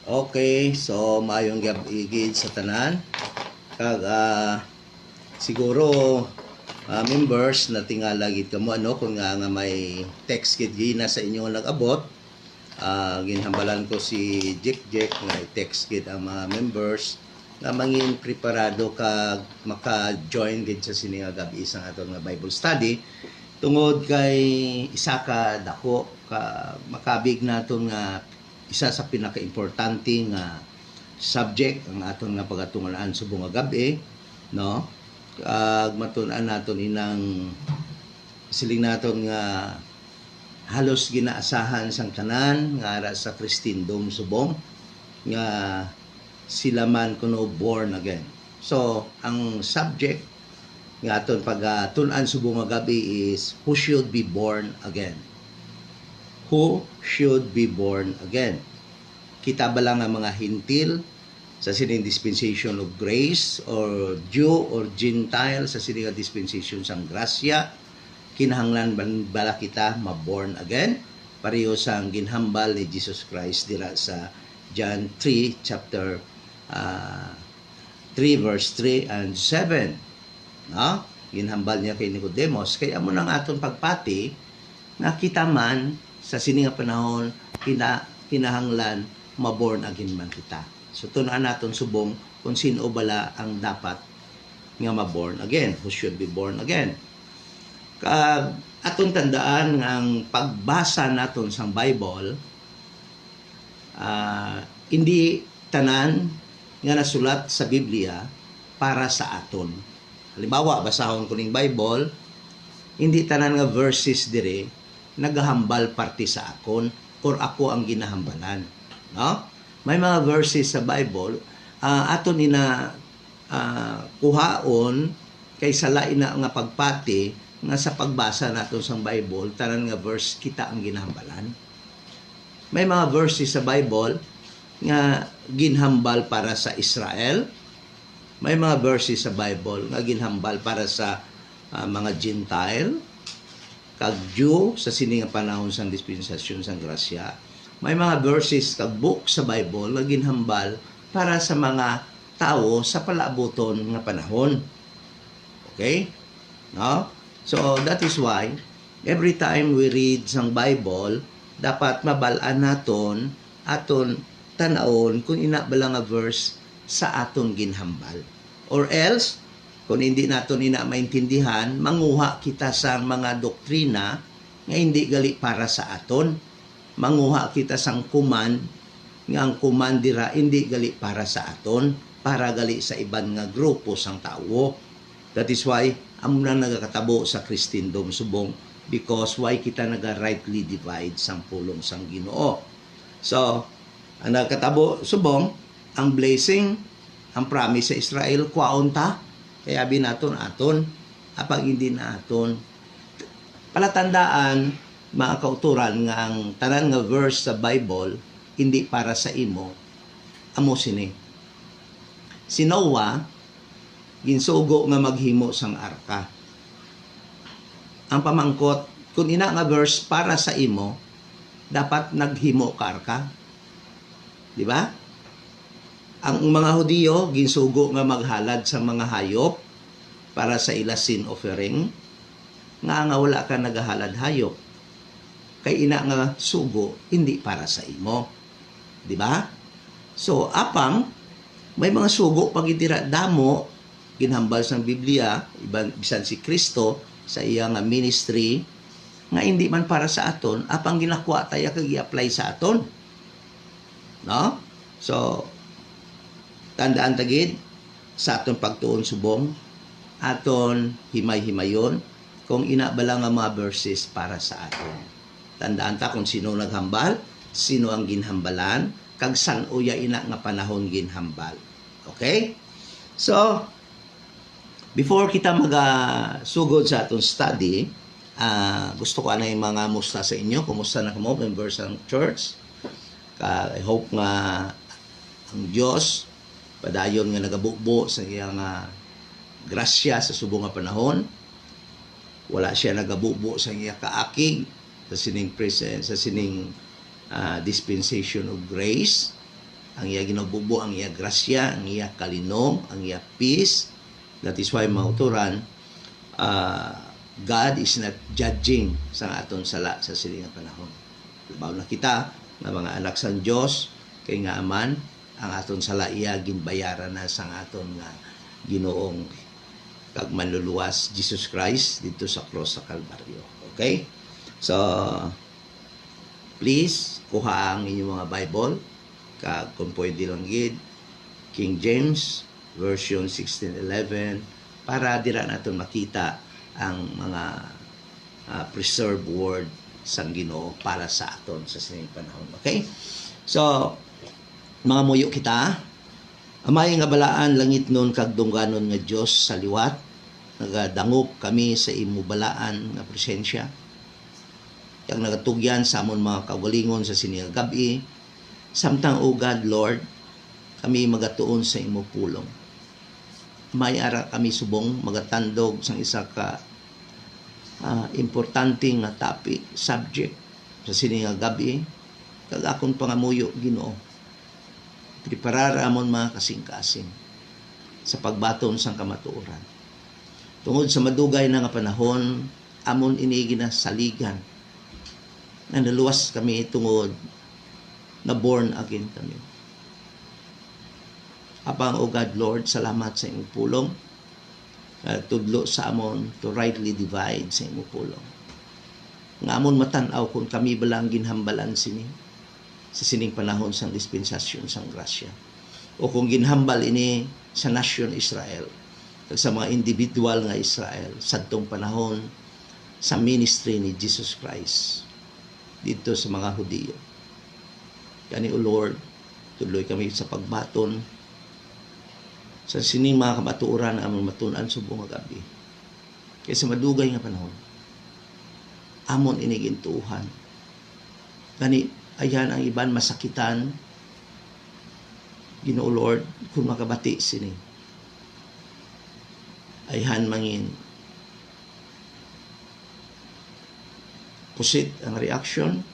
Okay, so maayong gabi gid sa tanan. Kag siguro members na tingala gid kamo ano kung nga may text gid gina sa inyo nag-abot. Ginhambalan ko si Jack nga i-text gid ang mga members nga mangin preparado kag maka-join gid sa sini nga gabi isang aton nga Bible study tungod kay isa ka dako ka makabig naton nga isa sa pinaka-importante nga subject ang aton nga pagatungalaan subong nga gabi, no? Matun-an naton inang siling naton nga halos ginaasahan sang tanan nga ara sa Kristendom subong nga sila man kuno born again. So, ang subject nga aton pagtun-an subong nga gabi is who should be born again. Who should be born again? Kita ba lang ang mga hintil sa sining dispensation of grace or Jew or Gentile sa sining dispensation sang grasya? Kinahanglan bala kita ma-born again? Pareho sang ginhambal ni Jesus Christ dira sa John 3 chapter 3 verse 3 and 7. No? Ginhambal niya kay Nicodemus. Kaya mo nang aton pagpati na kita man sa sininga panahon kinahanglan maborn again man kita. So tunan naton subong kung sino bala ang dapat nga maborn again, who should be born again. Aton tandaan nga ang pagbasa naton sa Bible, hindi tanan nga nasulat sa Biblia para sa aton. Halimbawa, basahon ko ning Bible, hindi tanan nga verses dire nagahambal parte sa akon or ako ang ginahambalan. No? May mga verses sa Bible aton ina kuhaon kay lain na nga pagpati nga sa pagbasa naton sa Bible tanan nga verse kita ang ginahambalan. May mga verses sa Bible nga ginhambal para sa Israel. May mga verses sa Bible nga ginhambal para sa mga Gentile, kag Jew sa sini nga panahon sang dispensasyon sang grasya. May mga verses kag book sa Bible nga ginhambal para sa mga tao sa palaabuton nga panahon. Okay? No? So that is why every time we read sang Bible, dapat mabalaan naton aton tan-awon kung ina bala nga verse sa aton ginhambal. Or else, kung hindi naton ina maintindihan, manguha kita sa mga doktrina nga hindi gali para sa aton. Manguha kita sang command nga ang command dira hindi gali para sa aton, para gali sa iban nga grupo sang tawo. That is why amo na nagakatabo sa Kristendom subong, because why kita naga-rightly divide sang pulong sang Ginoo. So, ang nagkatabo subong, ang blessing, ang promise sa Israel, kwaon ta, kaya binaton aton, apag hindi na aton. Palatandaan, mga kauturan, nga ang tanan nga verse sa Bible, hindi para sa imo, amo sini. Si Noah, ginsugo nga maghimo sang arka. Ang pamangkot, kung ina nga verse para sa imo, dapat naghimo ka arka. Di ba? Ang mga Hudiyo, ginsugo nga maghalad sa mga hayop para sa ila sin offering, nga wala ka nagahalad hayop. Kay ina nga sugo, hindi para sa imo. Di ba? So, apang, may mga sugo pag itira damo, ginhambal sa Biblia, bisan si Kristo, sa iyang ministry, nga hindi man para sa aton, apang ginakwa tayo kag i-apply sa aton. No? So, tandaan tagid sa aton pagtuon subong, aton himay-himayon, kung ina bala nga mga verses para sa aton. Tandaan ta kung sino naghambal, sino ang ginhambalan, kag san uya ina nga panahon ginhambal. Okay? So, before kita magasugod sa atong study, gusto ko na yung mga musta sa inyo. Kumusta na kamo, members ng church? I hope nga ang Diyos, padayon nga nagabubo sa iyang grasya sa subong nga panahon. Wala siya nagabubo sa iyang kaakig, sa sining presence, sa sining dispensation of grace. Ang iya ginabubo, ang iya grasya, ang iya kalinom, ang iya peace. That is why mauturan, God is not judging sa aton sala sa siling nga panahon. Labaw na kita nga mga anak sa Dios, kay nga aman ang aton sala iya ginbayaran na sa aton nga Ginoong kag manluluwas Jesus Christ dito sa cross sa Kalbaryo. Okay? So please kuha ang inyong mga Bible kag kung pwede lang gid King James version 1611 para dira naton makita ang mga preserved word sang Ginoo para sa aton sa sining panahon. Okay? So, mga muyo kita, amay nga balaan langit nun kag dungganon nga Dios sa liwat, nagadangop kami sa imo balaan nga presensya. Yang nagatugyan sa amon mga kaugalingon sa sining gabi, samtang o God Lord, kami magatuon sa imo pulong. May ara kami subong magatandog sang isa ka importante nga topic, subject sa sini nga gabi, kag akon pangamuyo Ginoo. Preparar amon mga kasing-kasing sa pagbaton sang kamatuoran. Tungod sa madugay na nga panahon, amon iniigi na saligan. Naluwas kami tungod na born again kami. Apang, O God, Lord, salamat sa imong pulong. Tudlo sa amon to rightly divide sa imong pulong. Nga amon matanaw kung kami balang ginhambalan sini sa sining panahon sang dispensasyon sang grasya. O kung ginhambal ini sa nasyon Israel, sa mga individual nga Israel, sadtong panahon sa ministry ni Jesus Christ dito sa mga Hudiyo. Kani, O Lord, tuloy kami sa pagbaton sa sining mga kamatuoran among matunan subong nga gabi. Kaysa madugay nga panahon, amon inigintuhan. Kani, ayan ang iban masakitan, Ginoo Lord, kung makabati sini. Ayhan mangin pusit ang reaction,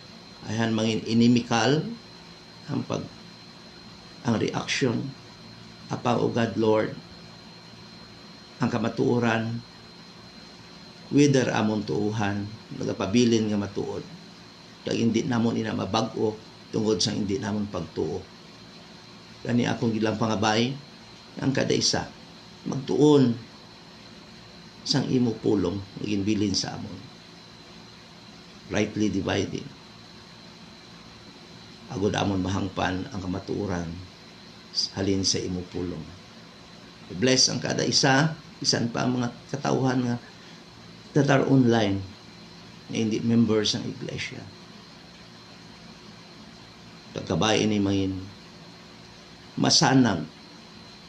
ayhan mangin inimical ang reaction. Apang, O God, Lord, ang kamatuoran, whether amon tuuhan, nagapabilin nga matuod, kag hindi namon ina mabag-o tungod sa hindi namon pagtuo. Kani akong gilang pangabay, ang kada isa, magtuon sang imo pulong, naging bilin sa amon. Rightly dividing. Agod amon mahangpan ang kamatuoran halin sa imo pulong. Bless ang kada isa, isan pa ang mga katauhan nga that are online na hindi members ng iglesia. Pagkabay ini mangin masanag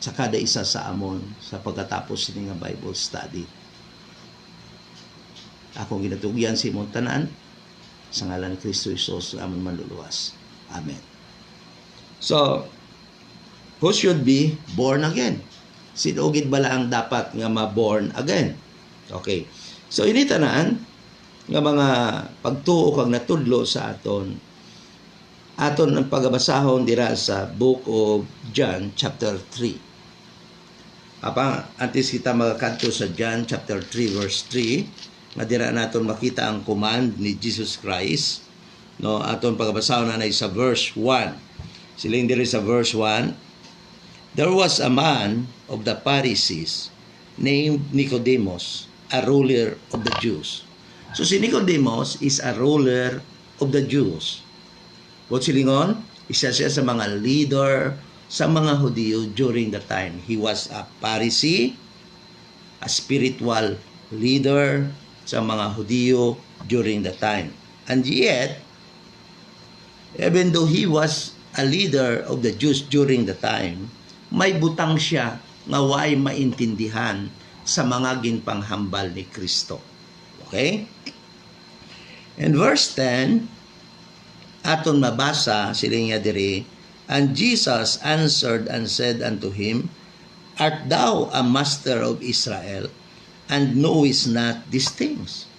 sa kada isa sa amon sa pagkatapos ini nga Bible study. Akong ginatugyan si imong tanan sa ngalan ni Kristo Jesus amon manluluwas. Amen. So, who should be born again? Sino gid bala ang dapat nga ma-born again? Okay. So, ini tanan nga mga pagtuo kag natudlo sa aton ang pagabasahon dira sa Book of John chapter 3. Apang antes kita magkadto sa John chapter 3 verse 3, nga dira naton makita ang command ni Jesus Christ, no, aton pagabasahon na sa verse 1. Siling diri sa verse 1, there was a man of the Pharisees named Nicodemus, a ruler of the Jews. So si Nicodemus is a ruler of the Jews. What silingon? Isa siya sa mga leader sa mga Hudiyo during the time. He was a Pharisee, a spiritual leader sa mga Hudiyo during the time. And yet, even though he was a leader of the Jews during the time, may butang siya nga way maintindihan sa mga ginpanghambal ni Kristo. Okay? In verse 10, aton mabasa siling nga diri, and Jesus answered and said unto him, art thou a master of Israel, and knowest not these things?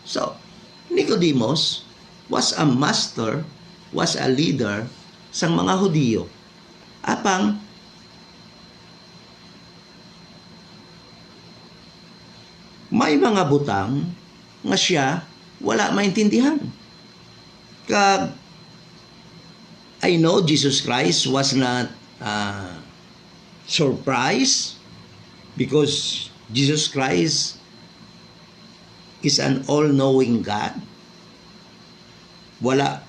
So, Nicodemus was a master, was a leader sa mga Hudiyo. Apang may mga butang nga siya wala maintindihan. Kag I know Jesus Christ was not surprised because Jesus Christ is an all-knowing God. Wala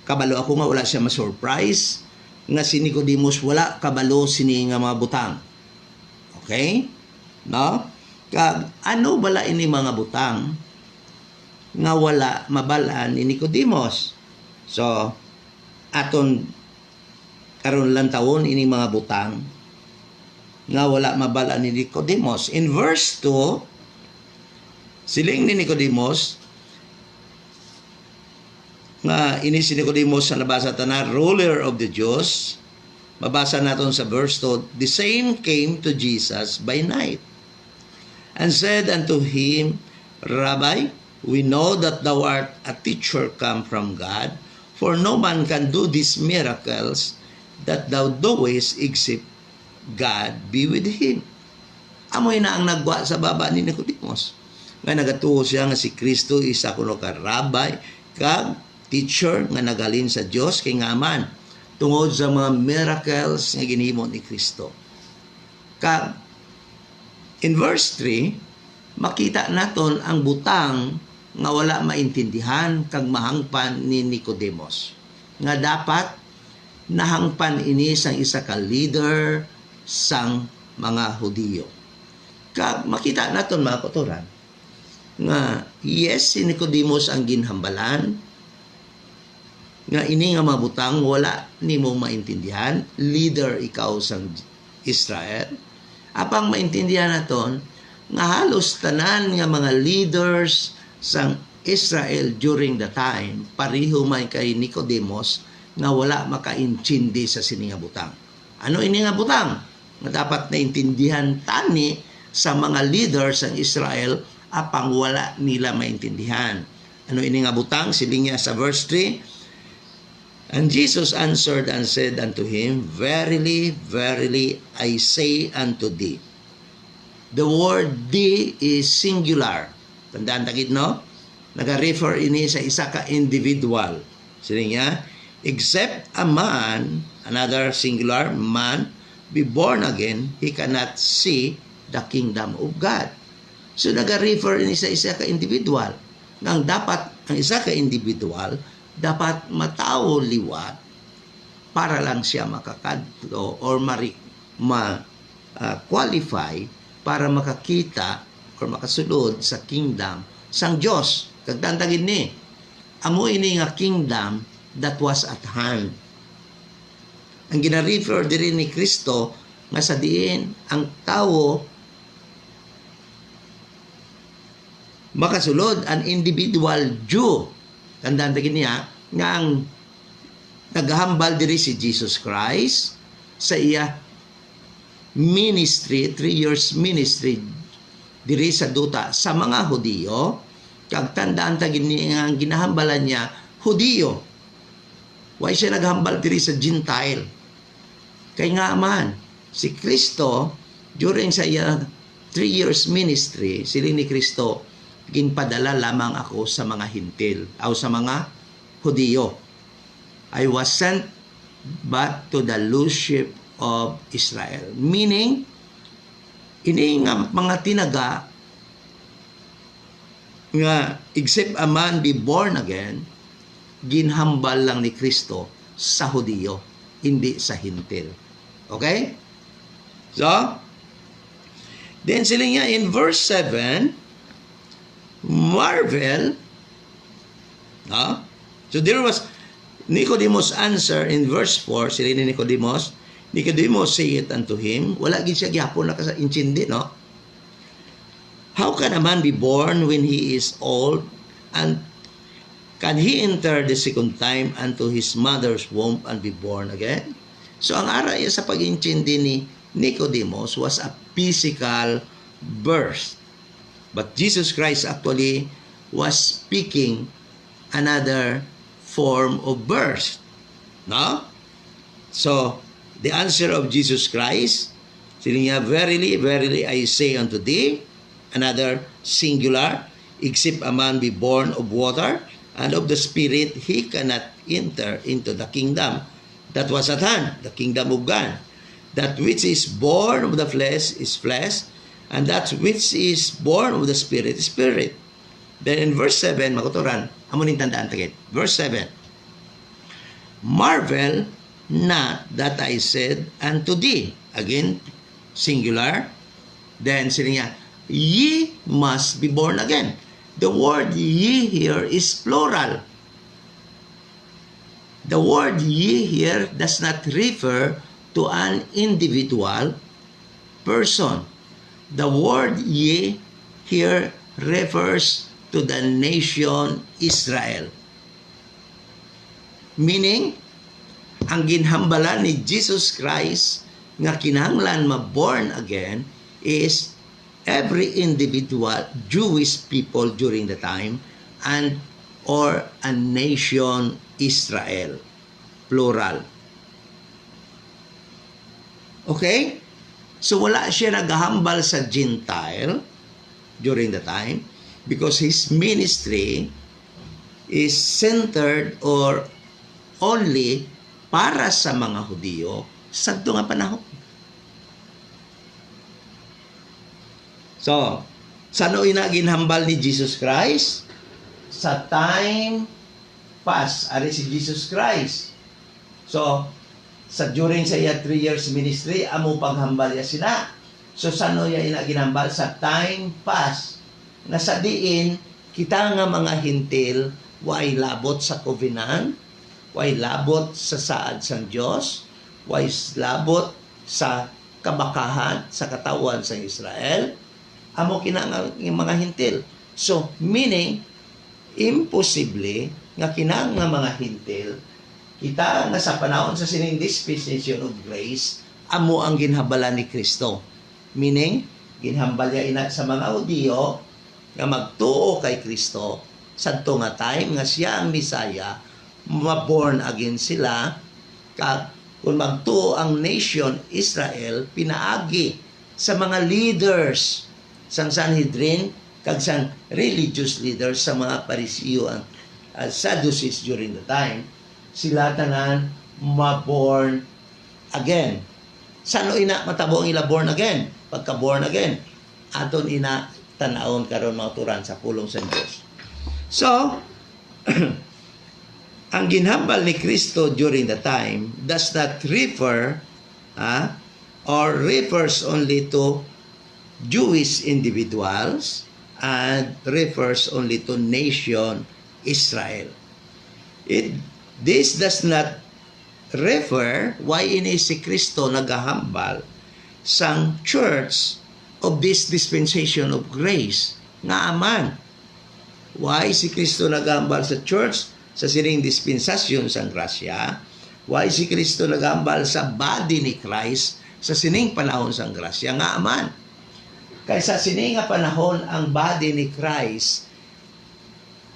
kabalo ako nga wala siya ma-surprise nga si Nicodemus wala kabalo sini nga mga butang. Okay? No? Kag ano bala ini mga butang nga wala mabalaan ni Nicodemus? So aton karon lang tawon ini mga butang nga wala mabalaan ni Nicodemus. In verse 2, siling ni Nicodemus nga ini si Nicodemus sa nabasa tanan, ruler of the Jews. Mabasa naton sa verse 2, the same came to Jesus by night and said unto him, Rabbi, we know that thou art a teacher come from God, for no man can do these miracles that thou doest except God be with him. Amoy na ang nagwa sa baba ni Nicodemus. Nga nagatuo siya nga si Kristo isa kuno ka rabbi kag teacher nga nagalin sa Dios kay nga man tungod sa mga miracles nga ginhimo ni Kristo. In verse 3, makita naton ang butang nga wala maintindihan kag mahangpan ni Nicodemus. Nga dapat nahangpan ini sang isa ka leader sang mga Hudiyo. Kag makita naton mga kautoran nga yes, si Nicodemus ang ginhambalan nga ini nga mabutang wala nimo maintindihan, leader ikaw sang Israel. Apang maintindihan naton nga halos tanan nga mga leaders sang Israel during the time pareho may kay Nicodemus nga wala makaintindi sa sini nga butang. Ano ini nga butang? Nga dapat naintindihan tani sa mga leaders sang Israel apang wala nila maintindihan. Ano ini nga butang? Siling niya sa verse 3, and Jesus answered and said unto him, Verily, verily, I say unto thee. The word thee is singular. Tandaan tagid, no? Nag-refer ini sa isa ka individual. Siling niya, except a man, another singular, man, be born again, he cannot see the kingdom of God. So nag-refer ini sa isa ka individual. Nang dapat ang isa ka individual dapat matao liwat para lang siya makakadto or qualify para makakita or makasulod sa kingdom sang Dios. Kagtantagin ni amo ini nga kingdom that was at hand. Ang gina-refer diri ni Kristo nga sa diin ang tao makasulod an individual Jew. Tandaan tagin niya nga ang naghambal diri si Jesus Christ sa iya ministry, 3 years ministry diri sa duta sa mga Hudiyo. Kag tandaan tagin niya ang ginahambalan niya Hudiyo. Why siya naghambal diri sa Gentile? Kay nga man si Kristo during sa iya 3 years ministry, siling ni Kristo, ginpadala lamang ako sa mga hintil o sa mga Hudiyo. I was sent but to the lost sheep of Israel. Meaning, ini nga mga tinaga nga except a man be born again, ginhambal lang ni Kristo sa Hudiyo, hindi sa hintil. Okay? So, then sila nga in verse 7, marvel, no? So there was Nicodemus answer in verse 4, sila ni Nicodemus said unto him, wala gid siya gyapon nakaintindi, no? How can a man be born when he is old, and can he enter the second time unto his mother's womb and be born again? So ang aray sa pag-intindi ni Nicodemus was a physical birth. But Jesus Christ actually was speaking another form of birth. No? So, the answer of Jesus Christ, sila niya, verily, verily, I say unto thee, another singular, except a man be born of water and of the Spirit, he cannot enter into the kingdom that was at hand, the kingdom of God. That which is born of the flesh is flesh, and that which is born of the Spirit is spirit. Then in verse 7, makuturan, amunin tandaan tagit. Verse 7, marvel not that I said unto thee. Again, singular. Then sila niya, ye must be born again. The word ye here is plural. The word ye here does not refer to an individual person. The word ye here refers to the nation Israel. Meaning, ang ginhambalan ni Jesus Christ nga kinahanglan ma-born again is every individual Jewish people during the time and or a nation Israel. Plural. Okay? So wala siya naghahambal sa Gentile during the time because his ministry is centered or only para sa mga Hudiyo sa nga panahon. So, saan ina ginhambal ni Jesus Christ? Sa time past, ari si Jesus Christ. So, during sa iya 3 years ministry, amo paghambal ya sila. So, saan iya ina ginhambal? Sa time past. Na sa diin, kita nga mga hintil, way labot sa covenant, way labot sa saad sang Diyos, way labot sa kabakahan, sa katawan sa Israel, amo kinang mga hintil. So, meaning, imposible nga kinang nga mga hintil, kita nga sa panahon sa sining dispensation of grace, amo ang ginhabalan ni Kristo. Meaning, ginhambalya ina sa mga Hudiyo nga magtuo kay Kristo sadto nga time nga siya ang Misaya, ma-born again sila, kung magtuo ang nation Israel, pinaagi sa mga leaders sang Sanhedrin, kag sang religious leaders sa mga Parisiyo and Sadducees during the time, sila tanan ma-born again. Sano ina matabo ang ila born again? Pagka born again, aton ina tanawon karon mga turan sa pulong sa Dios. So, ang ginhambal ni Kristo during the time does not refer or refers only to Jewish individuals and refers only to nation Israel. This does not refer why ini si Kristo nagahambal sang church of this dispensation of grace nga aman. Why si Kristo nagahambal sa church sa sining dispensasyon sang grasya? Why si Kristo nagahambal sa body ni Christ sa sining panahon sang grasya nga aman? Kaysa sining nga panahon ang body ni Christ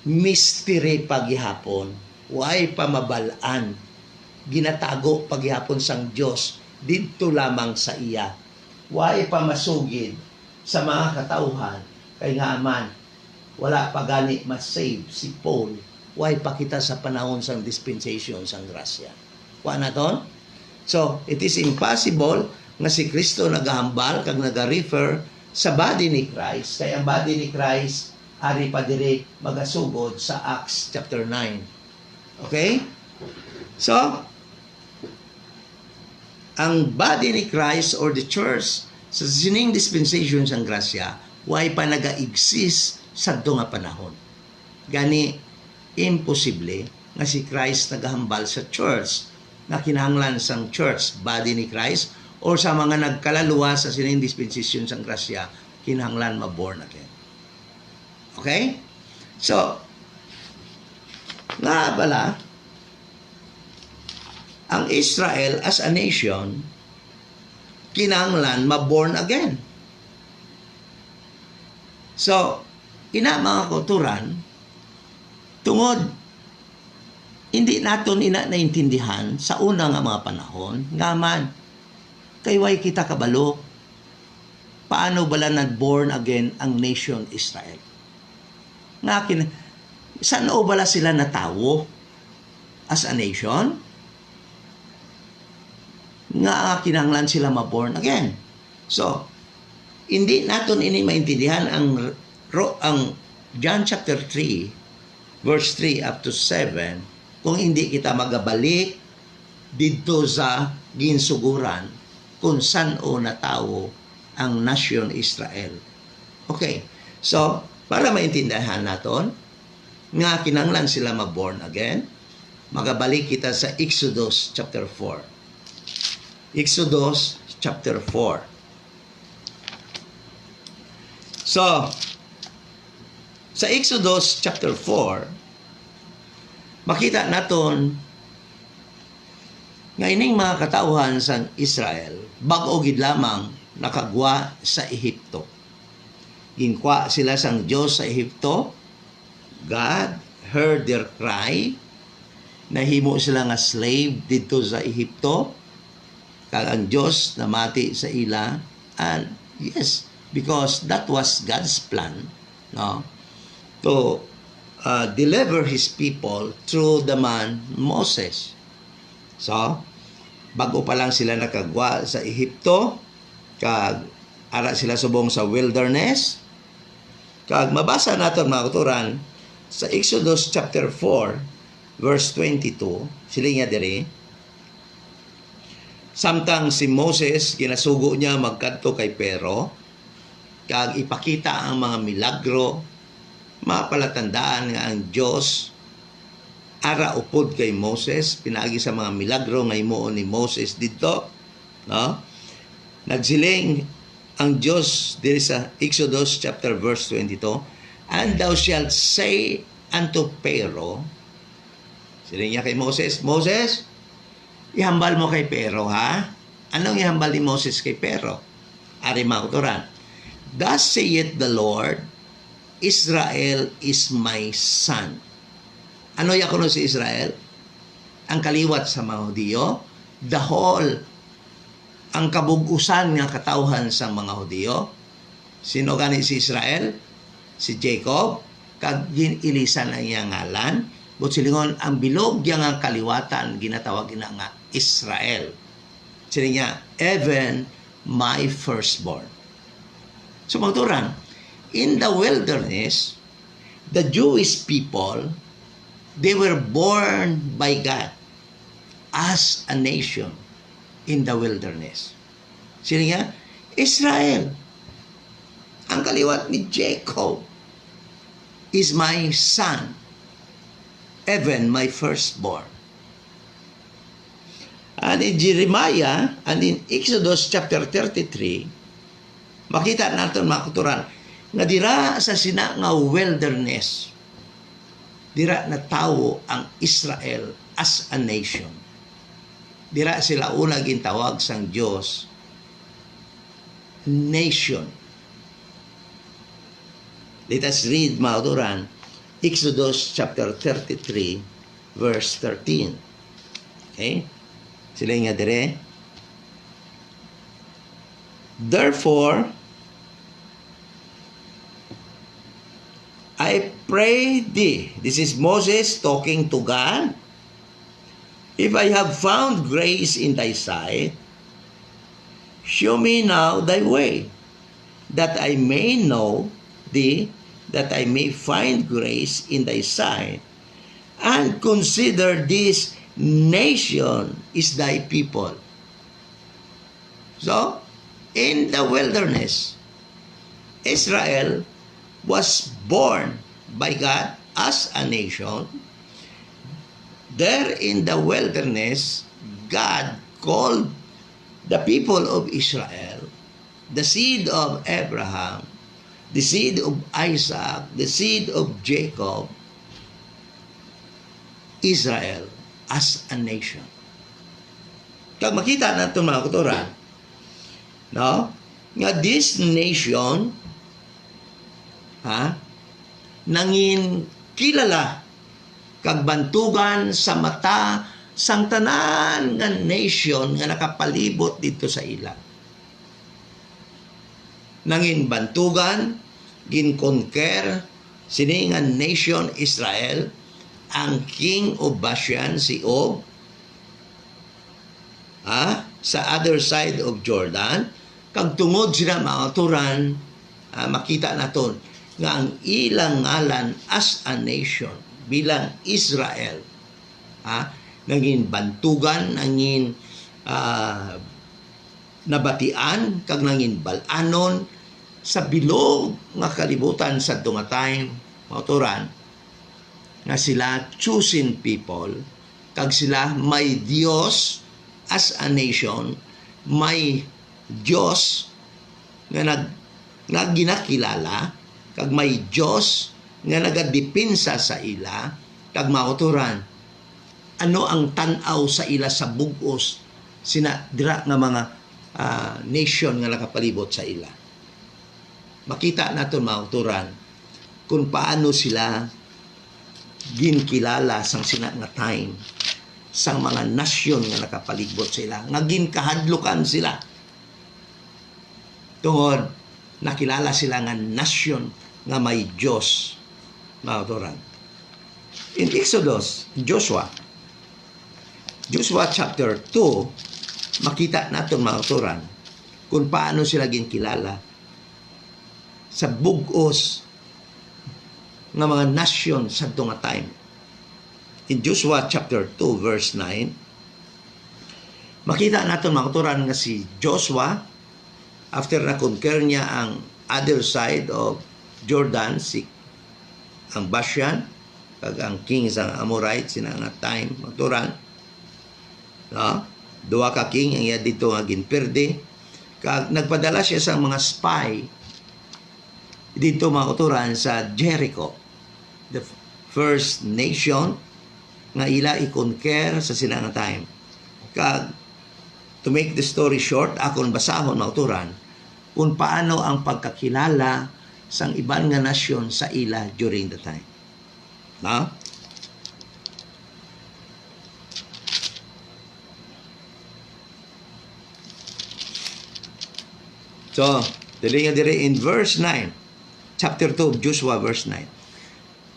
mystery paghihapon, why pamabalaan, ginatago paghihapon sang Dios didto lamang sa iya, why pamasugid sa mga katauhan, kay nga aman wala pa gani ma-save si Paul, why pakita sa panahon sang dispensation sang grasya. Wa na ton? So it is impossible nga si Kristo nagahambal kag naga-refer sa body ni Christ, kay ang body ni Christ ari pa diri magasugod sa Acts chapter 9. Okay? So, ang body ni Christ or the church sa sining dispensation sang grasya, way pa naga-exist sa nga panahon. Gani, imposible nga si Christ nagahambal sa church na kinahanglan sang church, body ni Christ, or sa mga nagkaluluwa sa sining dispensation sang grasya, kinahanglan ma-born again. Okay? So, nga bala, ang Israel as a nation, kinahanglan ma-born again. So, ina mga kulturan, tungod, hindi naton ina naintindihan sa una nga mga panahon, nga man, kay way kita kabalo, paano bala nag-born again ang nation Israel? Nga saan o bala sila natawo as a nation? Nga kinahanglan sila ma-born again. So, hindi naton ini maintindihan ang John chapter 3 verse 3 up to 7 kung hindi kita magabalik dito sa ginsuguran kung saan o natawo ang nation Israel. Okay. So, para maintindihan naton nga kinahanglan sila ma-born again, magabalik kita sa Exodus chapter 4. Exodus chapter 4. So, sa Exodus chapter 4, makita naton nga ining mga katauhan sa Israel, bag-o gid lamang nakagwa sa Ehipto. Ginkwa sila sang Dios sa Ehipto. God heard their cry. Nahimo sila nga slave dito sa Ehipto. Kag ang Dios namati sa ila. And yes, because that was God's plan, no? To deliver his people through the man Moses. So, bago pa lang sila nakagwa sa Ehipto, kag ara sila subong sa wilderness, kag mabasa naton mga kauturan sa Exodus chapter 4 verse 22, silinga diri, samtang si Moses ginasugo niya magkadto kay Pero, kag ipakita ang mga milagro, mapalatandaan nga ang Dios ara upod kay Moses, pinaagi sa mga milagro nga himuon ni Moses didto, no? Nagsiling ang Dios diri sa Exodus chapter verse 22, and thou shalt say unto Pharaoh, siling niya kay Moses, Moses, ihambal mo kay Pero, ha? Anong ihambal ni Moses kay Pero? Ari mga kauturan, thus saith the Lord, Israel is my son. Ano yakuno si Israel? Ang kaliwat sa mga Hudiyo, the whole, ang kabugusan nga katawhan sa mga Hudiyo. Sino gani si Israel? Si Jacob, kag ginilisan ang iyang ngalan, but silingon ang bilog yang kaliwatan ginatawag ina nga Israel. Sili niya, even my firstborn. So mga turan, in the wilderness, the Jewish people, they were born by God as a nation in the wilderness. Sino nga? Israel. Ang kaliwat ni Jacob is my son, even my firstborn. And in Jeremiah and in Exodus chapter 33, makita natin mga kauturan, nga dira sa sina nga wilderness, dira na tawo ang Israel as a nation. Dira sila una gintawag sang Dios nation. Let us read mga kauturan, Exodus chapter 33 verse 13. Okay? Sila nga dire. Therefore, I pray thee, this is Moses talking to God, if I have found grace in thy sight, show me now thy way, that I may know thee, that I may find grace in thy sight, and consider this nation is thy people. So, in the wilderness, Israel was born by God as a nation. There in the wilderness, God called the people of Israel, the seed of Abraham, the seed of Isaac, the seed of Jacob, Israel as a nation. Kag makita natin mga kauturan, no? Nga this nation, nangin kilala kag bantugan sa mata sang tanan nga nation nga nakapalibot dito sa ila. Nangin bantugan, gin-conquer sini nga nation Israel, ang king of Bashan si Og, sa other side of Jordan, kag tungod sila mga turan, makita naton nga ang ilang ngalan as a nation bilang Israel, naging bantugan, naging nabatian, kag naging balanon sa bilog nga kalibutan sa nga time, mauturan, nga sila chosen people, kag sila may Dios as a nation, may Dios nga ginakilala, kag may Dios nga nagadipinsa sa ila, kag mauturan, ano ang tan-aw sa ila sa bugos sina dira nga mga nation nga nakapalibot sa ila. Makita naton mauturan kung paano sila ginkilala sang sina nga time sang mga nasyon nga nakapalibot sa ila, nga ginkahadlukan sila tungod nakilala sila nga nasyon nga may Diyos, mauturan. In Exodus, Joshua chapter 2, makita natin mga kauturan kung paano sila ginkilala sa bugos ng mga nasyon sa nga time. In Joshua chapter 2 verse 9, makita natin mga kauturan nga si Joshua, after na conquer niya ang other side of Jordan, ang Bashan, kag ang king sa Amorite, sina nga time, mga kauturan, no? Duwa ka king ang iya dito nga ginperde, kag nagpadala siya sa mga spy dito mga kauturan sa Jericho, the first nation nga ila i-conquer sa sila nga time. Kag to make the story short, akong basahon mga kauturan kung paano ang pagkakilala sang iban nga nasyon sa ila during the time. No? So, dili nga dire in verse 9, chapter 2 of Joshua verse 9.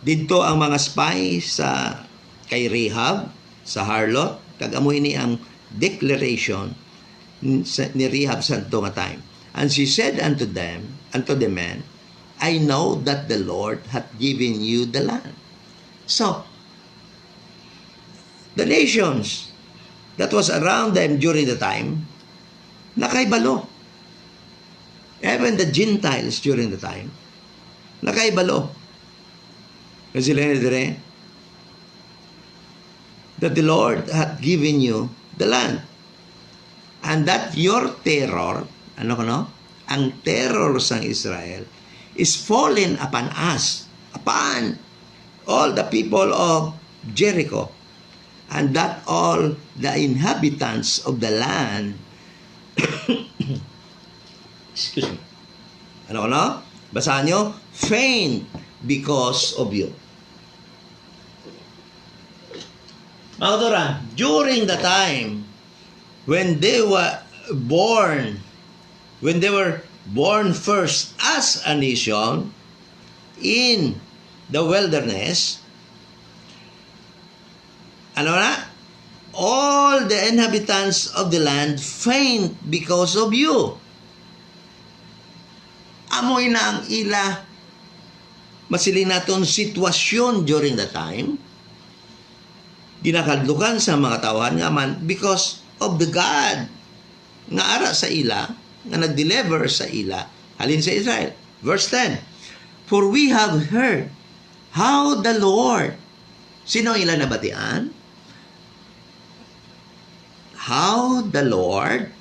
Dito ang mga spy sa kay Rahab sa harlot, kag amoy ni ang declaration ni Rahab sa nga time. And she said unto the men, I know that the Lord hath given you the land. So, the nations that was around them during the time, nakaibalo. Even the Gentiles during the time, nakaibalo. Kasi sila dire, that the Lord hath given you the land. And that your terror, ang terror sang Israel, is fallen upon us, upon all the people of Jericho, and that all the inhabitants of the land excuse me. Basahan nyo, faint because of you. Mga kauturan, during the time when they were born first as a nation in the wilderness, all the inhabitants of the land faint because of you. Amoy na ang ila masiling naton sitwasyon during the time, ginakadlukan sa mga tawan nga man because of the God nga ara sa ila, nga nag-deliver sa ila halin sa Israel. Verse 10, for we have heard how the Lord, sino ila nabatian? How the Lord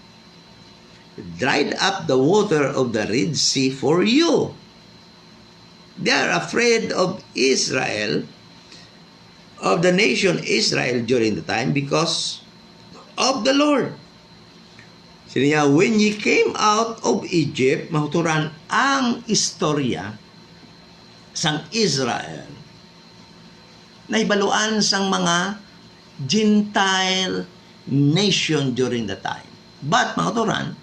dried up the water of the Red Sea for you. They are afraid of Israel, of the nation Israel during the time because of the Lord. Sila niya, when ye came out of Egypt, mahuturan ang istorya sang Israel, naibaluan sang mga Gentile nation during the time. But mahuturan,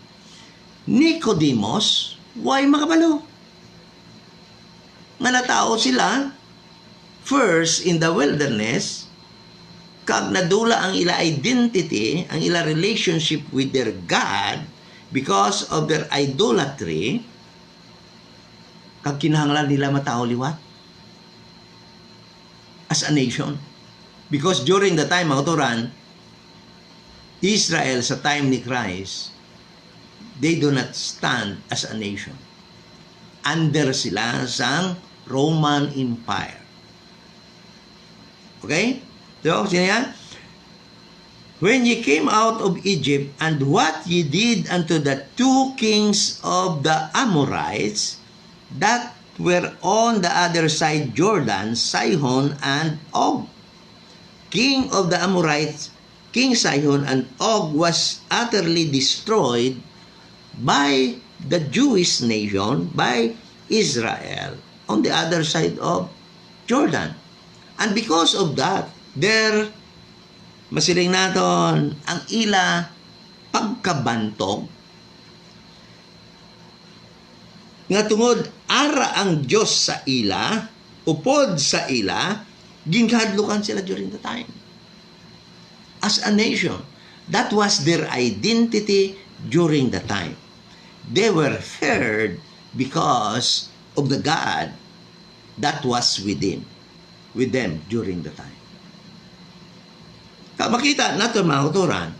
Nicodemus, why makabalo? Nga natao sila, first in the wilderness, kag nadula ang ila identity, ang ila relationship with their God, because of their idolatry, kag kinahanglan nila matao liwat as a nation. Because during the time, mga kauturan, Israel sa time ni Christ, they do not stand as a nation. Under sila sang Roman Empire. Okay? So, sino when ye came out of Egypt, and what ye did unto the two kings of the Amorites, that were on the other side Jordan, Sihon and Og. King of the Amorites, King Sihon and Og was utterly destroyed by the Jewish nation, by Israel, on the other side of Jordan. And because of that, there, masiling naton, ang ila pagkabantog, nga tungod ara ang Diyos sa ila, upod sa ila, Ginkadlukan sila during the time. As a nation, that was their identity during the time. They were feared because of the God that was with them during the time. Makita nato mga kauturan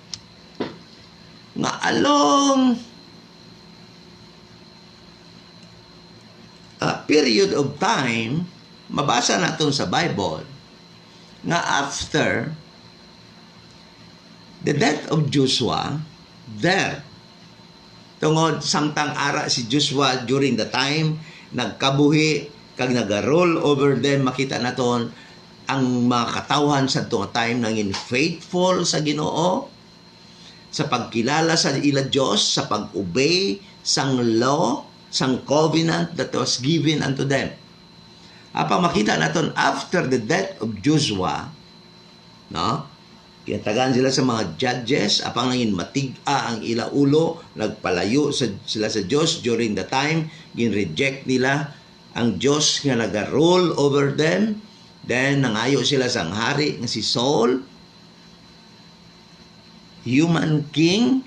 nga along a period of time, mabasa natin sa Bible nga after the death of Joshua, there, tungod samtang ara si Joshua during the time, nagkabuhi, kag nag-roll over them, makita naton ang mga katawhan sa itong time nangin faithful sa Ginoo, sa pagkilala sa ila Diyos, sa pag-obey sang law, sang covenant that was given unto them. Apa makita naton after the death of Joshua, no? Kinatagan sila sa mga judges, apang nangin matiga ang ila ulo, nagpalayo sila sa Diyos during the time, gin-reject nila ang Diyos nga nag-rule over them. Then nangayo sila sang hari nga si Saul, human king,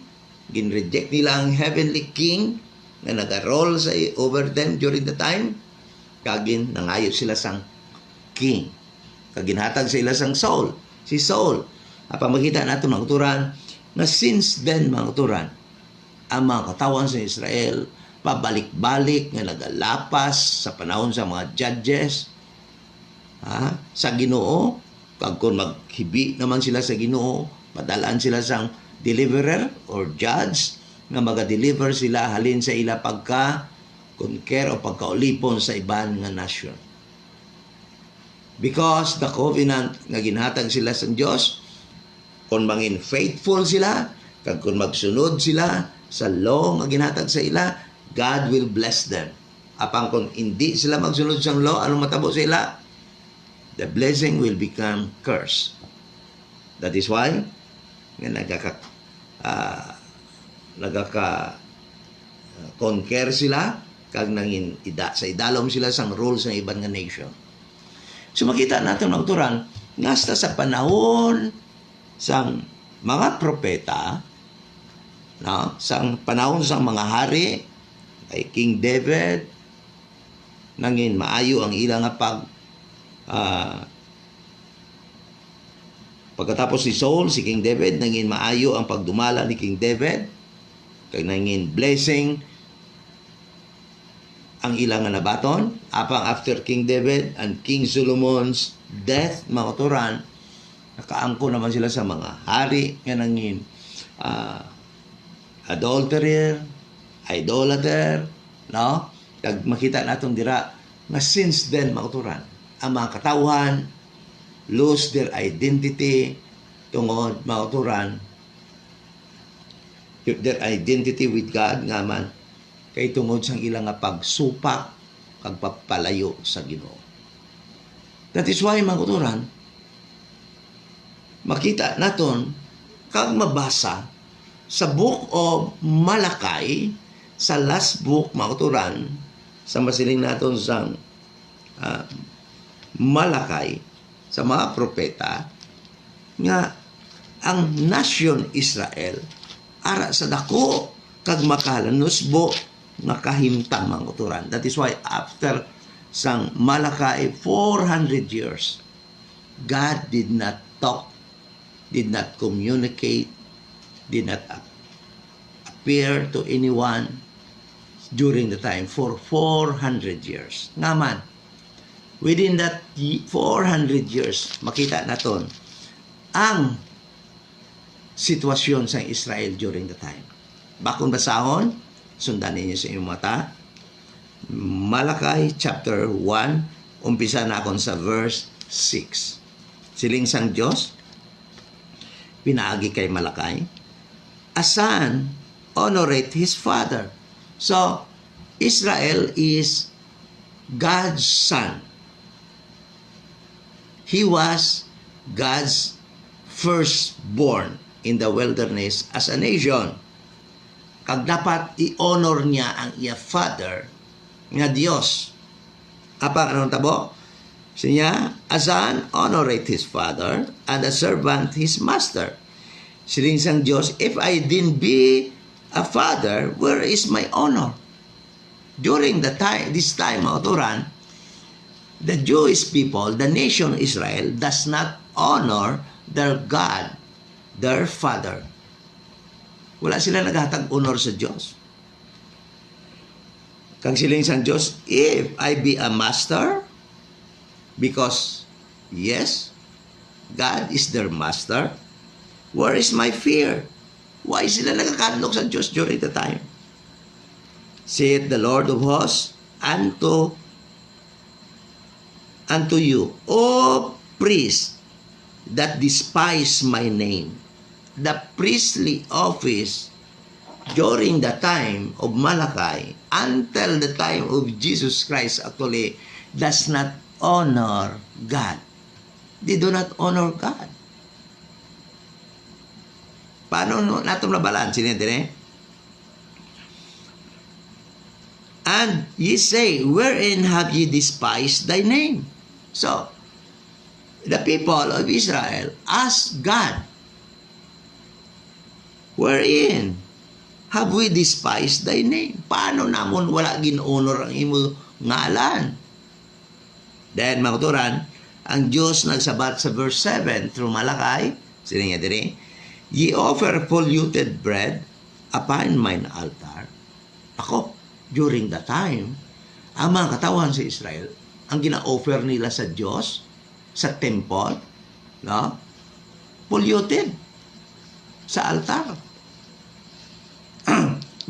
gin-reject nila ang heavenly king nga nag-rule over them during the time. Kagin nangayo sila sang king. Kaginhatag sila sang Saul, si Saul. Apa makita nato mga kauturan na since then mga kauturan, ang mga katawan sa Israel pabalik-balik nga nagalapas sa panahon sa mga judges sa Ginoo. Kag kung maghibi naman sila sa Ginoo, padalaan sila sang deliverer or judge nga maga-deliver sila halin sa ila pagka-conquer o pagkaulipon sa iban nga nation. Because the covenant nga ginhatag sila sa Diyos, kung mangin faithful sila, kag kung magsunod sila sa law nga ginhatag sa ila, God will bless them. Apang kung hindi sila magsunod sa law, anong matabo sa ila? The blessing will become curse. That is why nagaka-conquer sila, kag nangin sa idalom sila sang rules ng ibang nga nation. So makita natin mga kauturan, ngasta sa panahon sang mga propeta, no? Sang panahon sang mga hari, kay King David, nangin maayo ang ilang pagkatapos ni Saul, si King David, nangin maayo ang pagdumala ni King David, kay nangin blessing ang ilang nabaton. Apang after King David and King Solomon's death, mga kauturan, nakaangko naman sila sa mga hari nga nangin adulterer, idolater, no? Kag makita naton dira nga since then, mga kauturan, ang mga katawhan lose their identity tungod, mga kauturan, their identity with God nga man kay tungod sang ilang nga pagsupak kag pagpalayo sa Ginoo. That is why, mga kauturan, makita naton kag mabasa sa book of Malakay, sa last book, mga kauturan, sa masiling naton sang Malakay, sa mga propeta, nga ang nation Israel ara sa dako kag makalanusbo nga kahimtang, mga kauturan. That is why after sang Malakay 400 years, God did not talk, did not communicate, did not appear to anyone during the time for 400 years. Ngaman, within that 400 years, makita naton ang sitwasyon sa Israel during the time. Bakong basahon, sundan ninyo sa inyong mata. Malakay chapter 1, umpisa na akon sa verse 6. Siling sang Diyos, pinaagi kay Malakay, a son honorate his father. So, Israel is God's son. He was God's firstborn in the wilderness as a nation. Kag dapat i-honor niya ang iya father nga Dios. Apa anong tabo? Siya, a son honoreth his father, and a servant his master. Siling sang Diyos, if I didn't be a father, where is my honor? During this time, Turan, the Jewish people, the nation Israel, does not honor their God, their father. Wala sila naghatag honor sa Diyos. Kang siling sang Diyos, if I be a master, because, yes, God is their master, where is my fear? Why sila nagkakadlok sa Diyos during the time? Saith the Lord of hosts unto you, O priests that despise my name. The priestly office during the time of Malachi until the time of Jesus Christ actually does not honor God. They do not honor God. Paano natin nabalaan? Sinintindi? And ye say, wherein have ye despised thy name? So, the people of Israel ask God, wherein have we despised thy name? Paano namon wala gin-honor ang imo ngalan? Then, mga turan, ang Diyos nagsabat sa verse 7 through Malachi, sila nga diri, ye offer polluted bread upon mine altar. Ako, during that time, ang mga katawan sa Israel, ang gina-offer nila sa Diyos, sa temple, no? Polluted sa altar.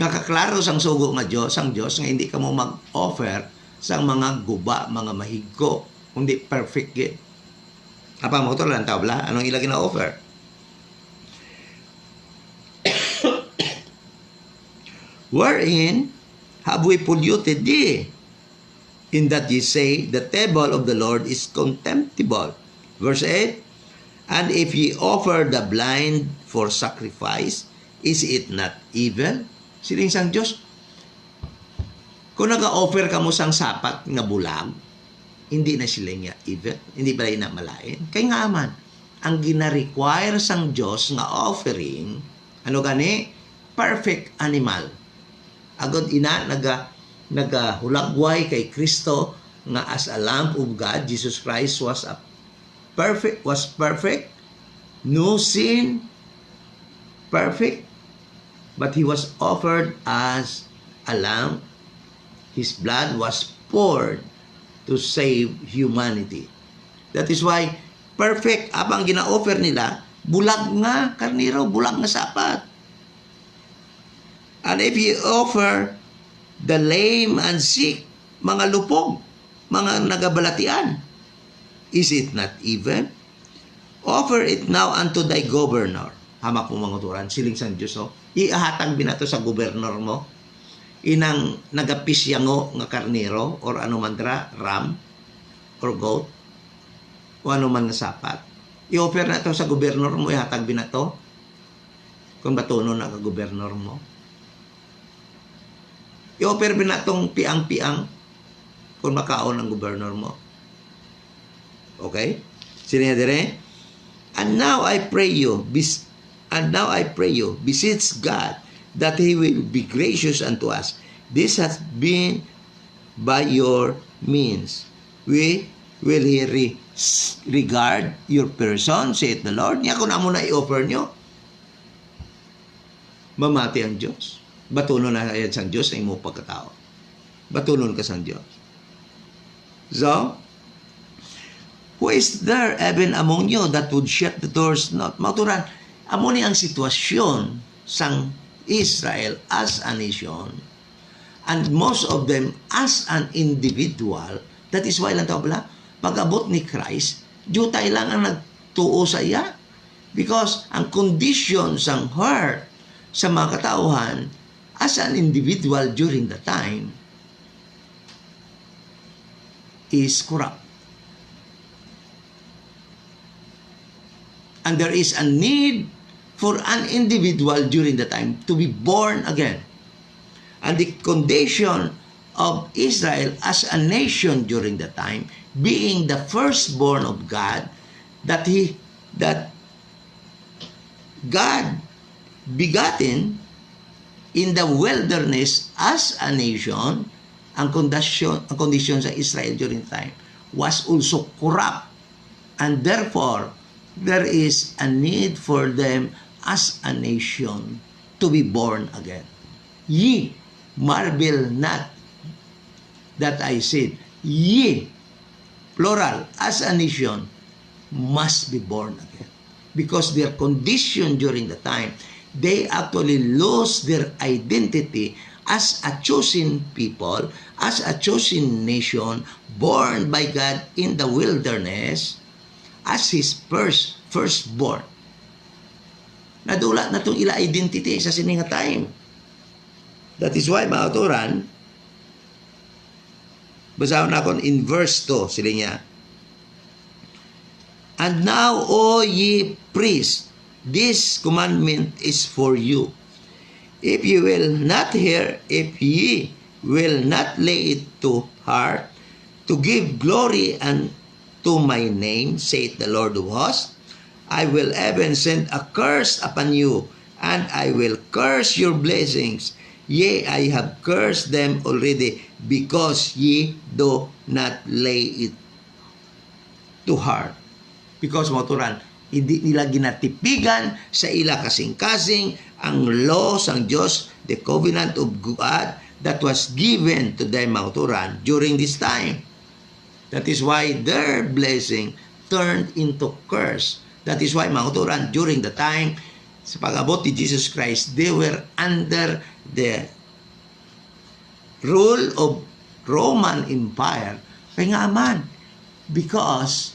Nakaklaro sang sugo nga Diyos, ang Diyos nga hindi ka mo mag-offer sa mga guba, mga mahigko, kundi perfect it. Apa mo ito lang tabla? Anong ilagay na offer? Wherein have we polluted thee? In that ye say, the table of the Lord is contemptible. Verse 8, and if ye offer the blind for sacrifice, is it not evil? Siling sang Diyos, kung nag-offer ka mo sang sapat nga bulag, hindi na sila nga evil, hindi pala na malain. Kaya nga man, ang gina-require sang Diyos nga offering, ano gani? Perfect animal. Agad ina, nagahulagway kay Kristo nga as a Lamb of God. Jesus Christ was perfect, no sin, perfect, but he was offered as a lamb. His blood was poured to save humanity. That is why perfect abang gina-offer nila, bulag nga karniro, bulag nga sapat. And if you offer the lame and sick, mga lupog, mga nagabalatian, is it not even? Offer it now unto thy governor. Hamak mo mga turan, siling sang Diyos, oh. Ihatag binato sa governor mo, inang nagapisyango nga karniro, or ano man dra, ram, or goat, o ano man nga sapat. I-offer na ito sa governor mo, ihatag binato, kung batuno na ka-governor mo. I-offer binatong piang-piang, kung makaon ang governor mo. Okay? Sino dire? And now I pray you, beseech God that He will be gracious unto us. This has been by your means. Will He regard your person, saith the Lord? Niya kung na mo na i-offer nyo, mamati ang Diyos. Batunon na yan sang Diyos ang imo pagkatao. Batunon ka sang Diyos. So, who is there even among you that would shut the doors not? Maturan, amo ni ang sitwasyon sang Israel as a nation, and most of them as an individual. That is why lang tabla, pag-abot ni Christ, jutay lang ang nagtuo sa iya. Because ang condition sang heart sa mga katauhan as an individual during the time is corrupt. And there is a need for an individual during the time to be born again. And the condition of Israel as a nation during the time being the firstborn of God, that God begotten in the wilderness as a nation. Ang condition sa Israel during time was also corrupt, and therefore there is a need for them as a nation to be born again. Ye marvel not that I said, ye, plural, as a nation must be born again, because their condition during the time, they actually lose their identity as a chosen people, as a chosen nation, born by God in the wilderness, as His firstborn. Nadula na itong ila identity sa sininga time. That is why, mga autoran, basahan na akong in verse 2, sila niya. And now, O ye priests, this commandment is for you. If you will not hear, if ye will not lay it to heart, to give glory unto my name, saith the Lord of hosts, I will even send a curse upon you, and I will curse your blessings. Yea, I have cursed them already, because ye do not lay it to heart. Because, maturan, hindi nila ginatipigan sa ila kasing-kasing ang law sang Diyos, the covenant of God that was given to them, maturan, during this time. That is why their blessing turned into curse. That is why, maturan, during the time, sa pag-abot ni Jesus Christ, they were under the rule of Roman Empire. Kaya nga man, because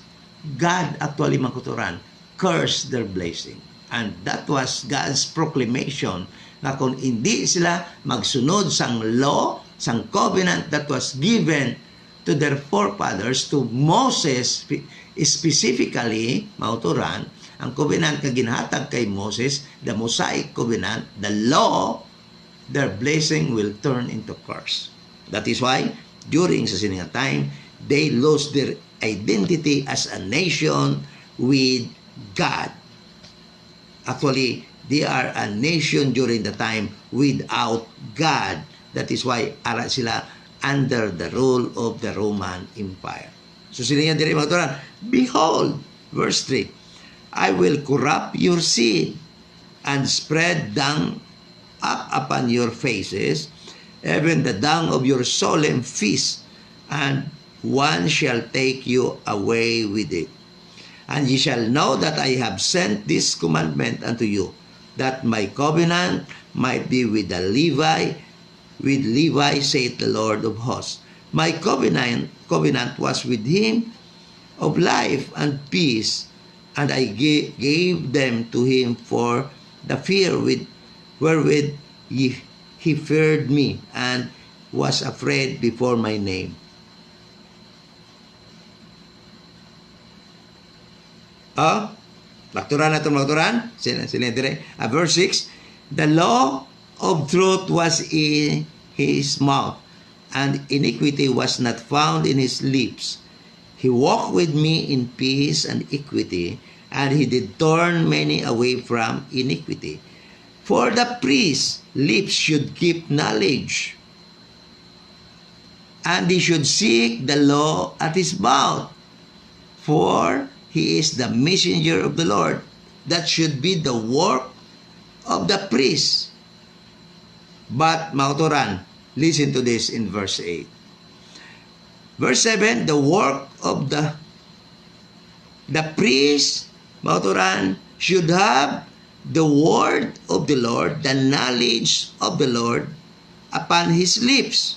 God actually, maturan, cursed their blessing. And that was God's proclamation na kung hindi sila magsunod sang law, sang covenant that was given to their forefathers, to Moses specifically, mauturan, ang covenant na ginhatag kay Moses, the Mosaic covenant, the law, their blessing will turn into curse. That is why, during sa sininga time, they lost their identity as a nation with God. Actually, they are a nation during the time without God. That is why ara sila under the rule of the Roman Empire. So sila niya diri mga behold, verse 3, I will corrupt your seed and spread dung up upon your faces, even the dung of your solemn feast, and one shall take you away with it. And ye shall know that I have sent this commandment unto you, that my covenant might be with the Levi, saith the Lord of hosts. My covenant was with him of life and peace, and I gave them to him for the fear wherewith he feared me, and was afraid before my name. Lakturan na itong lakturan. Verse 6, the law of truth was in his mouth, and iniquity was not found in his lips. He walked with me in peace and equity, and he did turn many away from iniquity. For the priest's lips should keep knowledge, and he should seek the law at his mouth, for he is the messenger of the Lord. That should be the work of the priest. But, mauturan, listen to this in verse 8. Verse 7, the work of the priest, mauturan, should have the word of the Lord, the knowledge of the Lord upon his lips.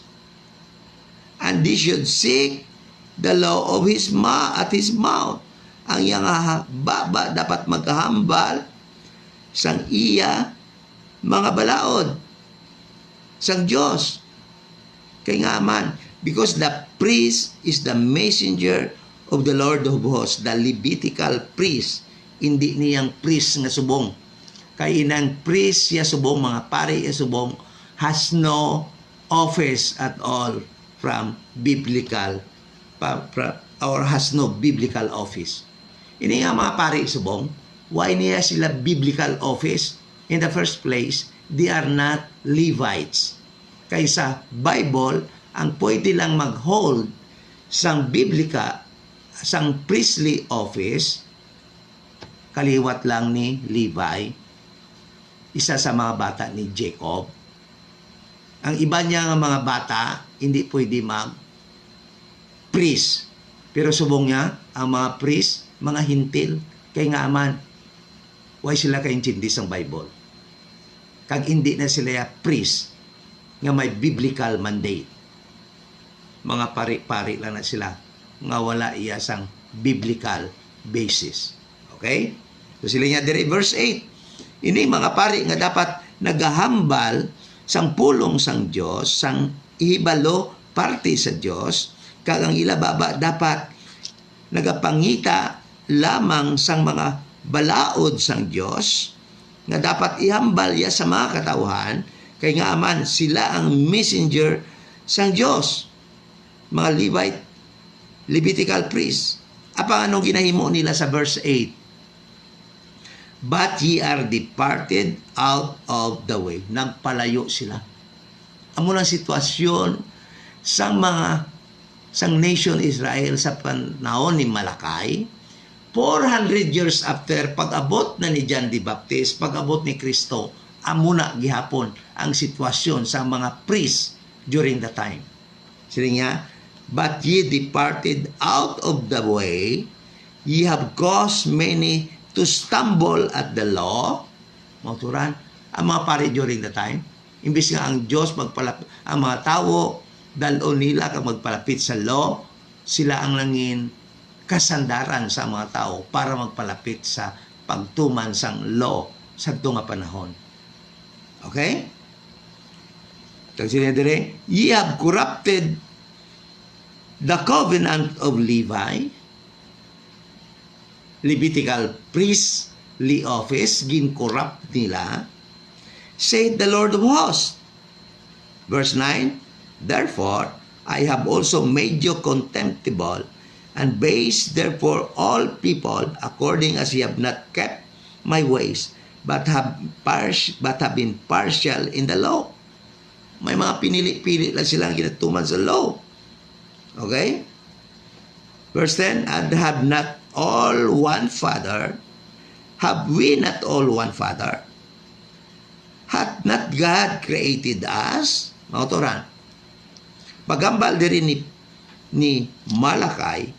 And he should seek the law of his at his mouth. Ang iyang baba dapat magkahambal sang iya mga balaod sang Diyos. Kaya nga man, because the priest is the messenger of the Lord of hosts, the Levitical priest, hindi niyang priest nga subong. Kaya inang priest ya subong, mga pari ya subong, has no office at all from biblical or has no biblical office. Ini nga mga pari subong, why niya sila biblical office? In the first place, they are not Levites. Kaysa Bible, ang pwede lang mag-hold sang biblika, sang priestly office, kaliwat lang ni Levi, isa sa mga bata ni Jacob. Ang iba niya ng mga bata, hindi pwede mag-priest. Pero subong niya, ang mga priest, mga hintil, kay nga aman, why sila kaintindi sang Bible? Kag hindi na sila priest, nga may biblical mandate. Mga pari-pari lang na sila, nga wala iya sang biblical basis. Okay? So sila niya dire, verse 8, ini mga pari nga dapat nagahambal sang pulong sang Diyos, sang ihibalo parte sa Diyos, kag ang ila baba dapat nagapangita lamang sang mga balaod sang Diyos, nga dapat ihambal ya sa mga katauhan, kay nga aman sila ang messenger sang Diyos. Mga Levite, Levitical priests. Apa anong ginahimo nila sa verse 8? But ye are departed out of the way. Nagpalayo sila. Amo ng sitwasyon sang nation Israel sa panahon ni Malakay, 400 years after pag-abot na ni John the Baptist, pag-abot ni Kristo, amo na gihapon ang sitwasyon sa mga priests during the time. Sila nga, but ye departed out of the way, ye have caused many to stumble at the law. Mauturan, ang mga pari during the time, imbis nga ang Diyos ang mga tao, dalon nila kag magpalapit sa law, sila ang langin kasandaran sa mga tao para magpalapit sa pagtuman sang law sa nga panahon. Okay? Tag sila dire, ye have corrupted the covenant of Levi, Levitical priestly office, gin-corrupt nila, said the Lord of hosts. Verse 9, therefore, I have also made you contemptible, and base therefore all people, according as ye have not kept my ways, but have been partial in the law. May mga pinili-pili lang silang ginatuman sa law. Okay? Verse 10, and have not all one Father? Have we not all one Father? Hath not God created us? Mautoran. Pagambal diri ni Malakay,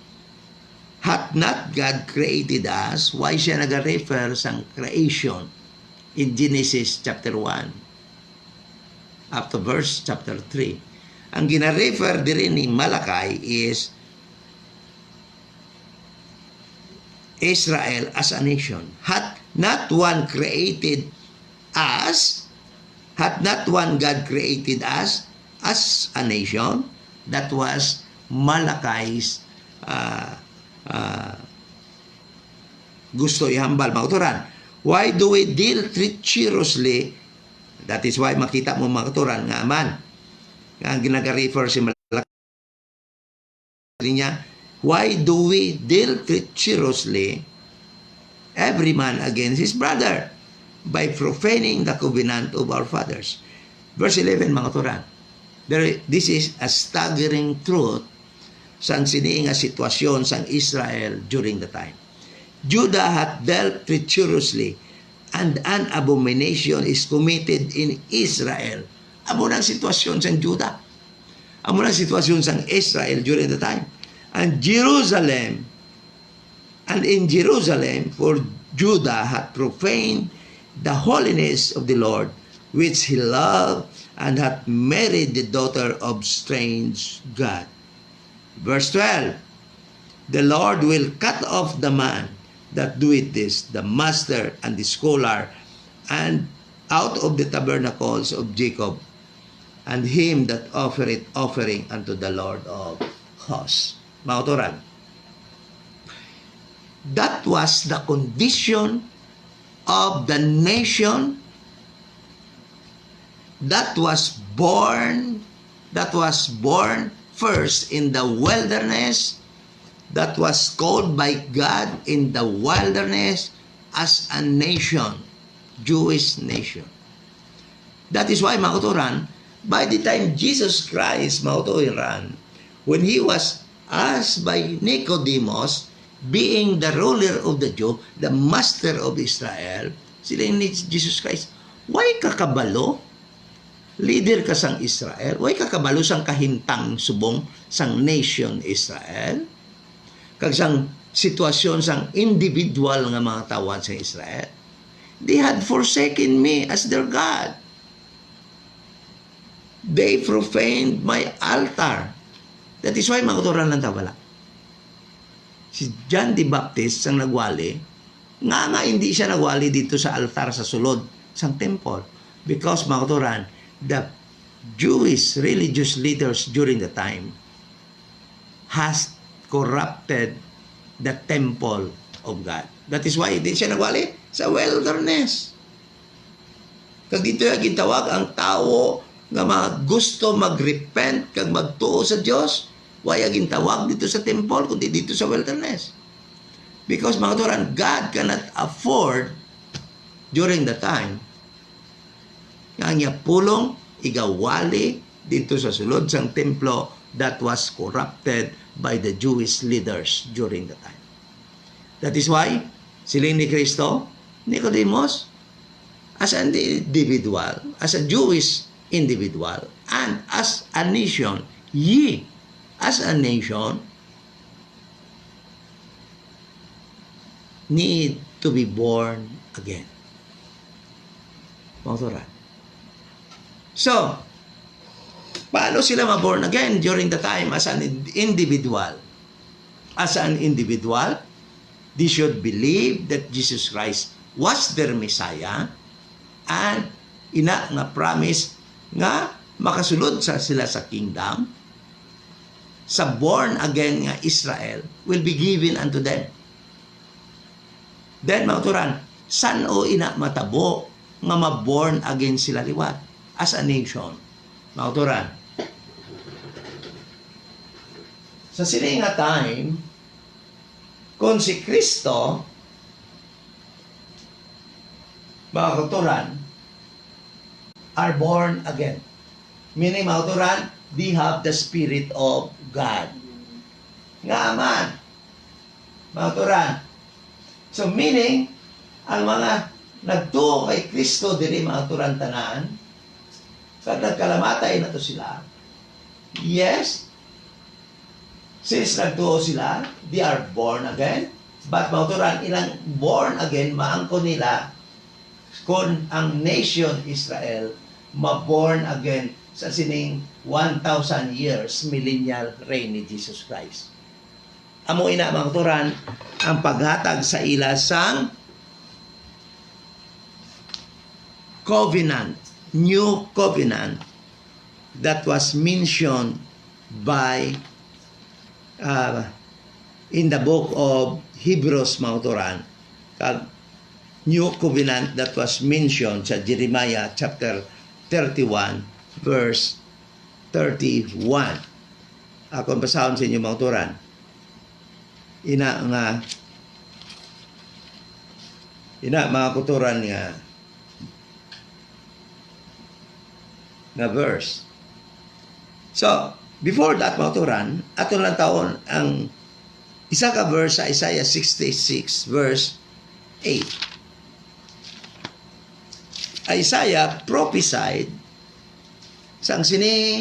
hath not God created us? Why siya nag-refer sa creation in Genesis chapter 1 up to verse chapter 3? Ang gina-refer diri ni Malakay is Israel as a nation. Hath not one created us? Hath not one God created us as a nation? That was Malakay's gusto ihambal. Mauturan, why do we deal treacherously? That is why makita mo mauturan nga man ang ginag-refer si Malakay niya, why do we deal treacherously every man against his brother by profaning the covenant of our fathers? Verse 11, mga turan. This is a staggering truth sa siniing nga sitwasyon sa Israel during the time. Judah hath dealt treacherously, and an abomination is committed in Israel. Amo ng sitwasyon sa Judah. Amo ng sitwasyon sa Israel during the time. And in Jerusalem, for Judah hath profaned the holiness of the Lord, which he loved, and hath married the daughter of strange God. Verse 12, the Lord will cut off the man that doeth this, the master and the scholar, and out of the tabernacles of Jacob, and him that offereth offering unto the Lord of hosts. Mga otoran, that was the condition of the nation that was born first in the wilderness that was called by God in the wilderness as a nation, Jewish nation. That is why, mga kauturan, by the time Jesus Christ, mga kauturan, when He was asked by Nicodemus, being the ruler of the Jew, the master of Israel, sila ni Jesus Christ, why kakabalo? Leader ka sang Israel, why kakabalo sang kahintang subong sang nation Israel? Kag sang sitwasyon sang individual nga mga tawad sa Israel. They had forsaken me as their God. They profaned my altar. That is why, mga kauturan lang tawala. Si John the Baptist sang nagwali, nga hindi siya nagwali dito sa altar sa sulod sang temple. Because, mga kauturan, the Jewish religious leaders during the time has corrupted the temple of God. That is why hindi siya nagwali sa wilderness. Kag dito yung gitawag ang tao nga gusto mag-repent kag magtuo sa Diyos, why ang gitawag dito sa temple kundi dito sa wilderness. Because, mga kauturan, God cannot afford during the time nga niya pulong igawali dito sa sulod sang templo that was corrupted by the Jewish leaders during the time. That is why, siling ni Kristo, Nicodemus, as an individual, as a Jewish individual, and as a nation, ye, as a nation, need to be born again. Mga. So, paano sila ma-born again during the time as an individual? As an individual, they should believe that Jesus Christ was their Messiah and ina nga promise nga makasulod sila sa kingdom, sa born again nga Israel will be given unto them. Then, mga kauturan, san o ina matabo nga ma-born again sila liwat as a nation? Mga kauturan, sa sila nga time, kung si Kristo, mga kauturan, are born again. Meaning, mga kauturan, they have the Spirit of God. Nga man. Mga kauturan. So, meaning, ang mga nagtuo kay Kristo diri mga kauturan tanan, kag nagkalamatay na to sila, yes, since nagtuo sila, they are born again. But mga kauturan, ilang born again, maangko nila kung ang nation Israel ma-born again sa sining 1,000 years millennial reign ni Jesus Christ. Amo ina mga kauturan, ang paghatag sa ila sang covenant, new covenant that was mentioned by in the book of Hebrews, mga kauturan, kag new covenant that was mentioned sa Jeremiah chapter 31 verse 31. Akong basahon sa inyo, mga kauturan. Ina mga kauturan nga verse. So, before that, mga kauturan, aton lang taon ang isa ka verse sa Isaiah 66 verse 8. Isaiah prophesied sang sini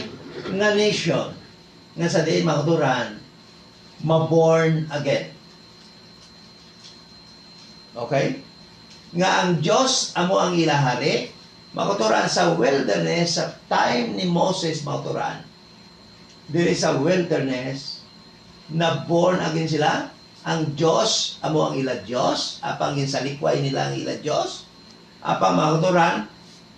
nga nation nga sa diin, mga kauturan, ma-born again. Okay? Nga ang Diyos amo ang ilahari, mga kauturan, sa wilderness, sa time ni Moses, mga kauturan, diri sa wilderness, na born again sila, ang Diyos amo ang ila Diyos, apang ginsalikway nila ang ila Diyos, apang mga kauturan,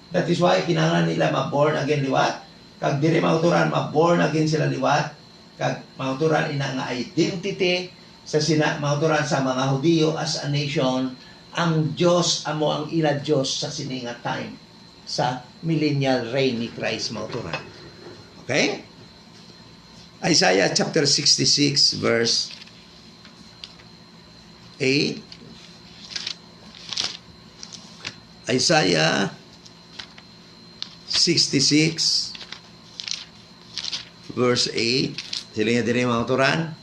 that is why kinahanglan nila ma-born again liwat, kag diri mga kauturan, ma-born again sila liwat, kag mga kauturan, ina nga identity sa mga kauturan sa mga Hudiyo as a nation, ang Diyos amo ang ila Diyos sa sininga time sa millennial reign ni Christ, mga kauturan. Okay? Isaiah chapter 66 verse 8. Isaiah 66 verse 8. Sila nga din mga turan.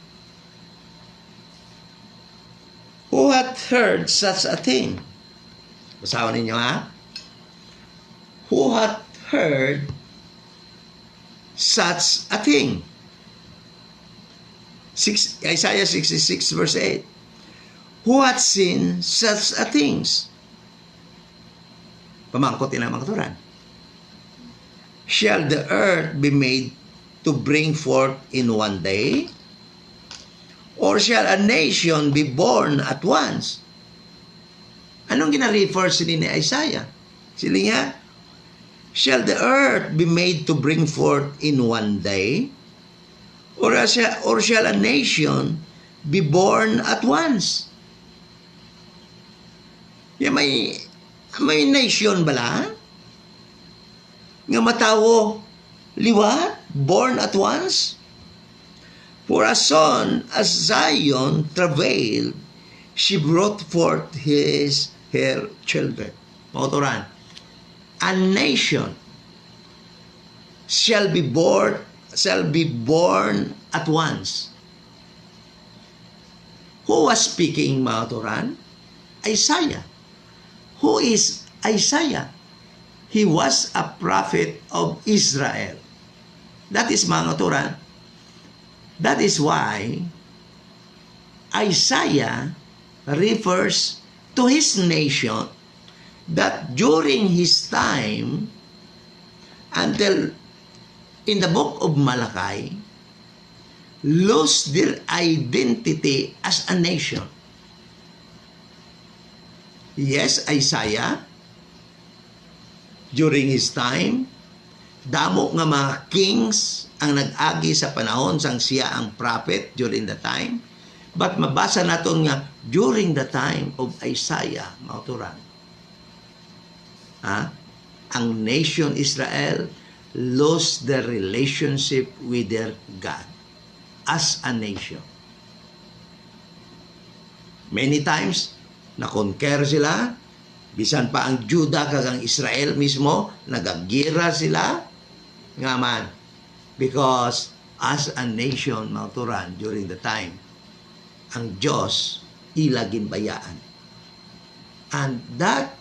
Who hath heard such a thing? Basahin ninyo ha? Who hath heard such a thing? Isaiah 66 verse 8. Who hath seen such a things? Pamangkot din ang mga turan. Shall the earth be made to bring forth in one day? Or shall a nation be born at once? Anong gina-refer sila ni Isaiah? Sila nga, shall the earth be made to bring forth in one day? Or shall a nation be born at once? Yeah, may nation bala nga matawo liwat, born at once? For as soon as Zion travailed, she brought forth her children. Pauturan, a nation shall be born at once. Who was speaking, mga turan? Isaiah. Who is Isaiah? He was a prophet of Israel. That is, mga turan, that is why Isaiah refers to his nation that during his time until in the book of Malachi lose their identity as a nation. Yes, Isaiah, during his time, damo nga mga kings ang nag-agi sa panahon sang siya ang prophet during the time. But mabasa naton nga during the time of Isaiah, mauturan, ang nation Israel lost their relationship with their God as a nation. Many times, na-conquer sila, bisan pa ang Judah kagang Israel mismo, nagagira sila, nga man, because as a nation, mauturan, during the time, ang Diyos ilagin bayaan. And that,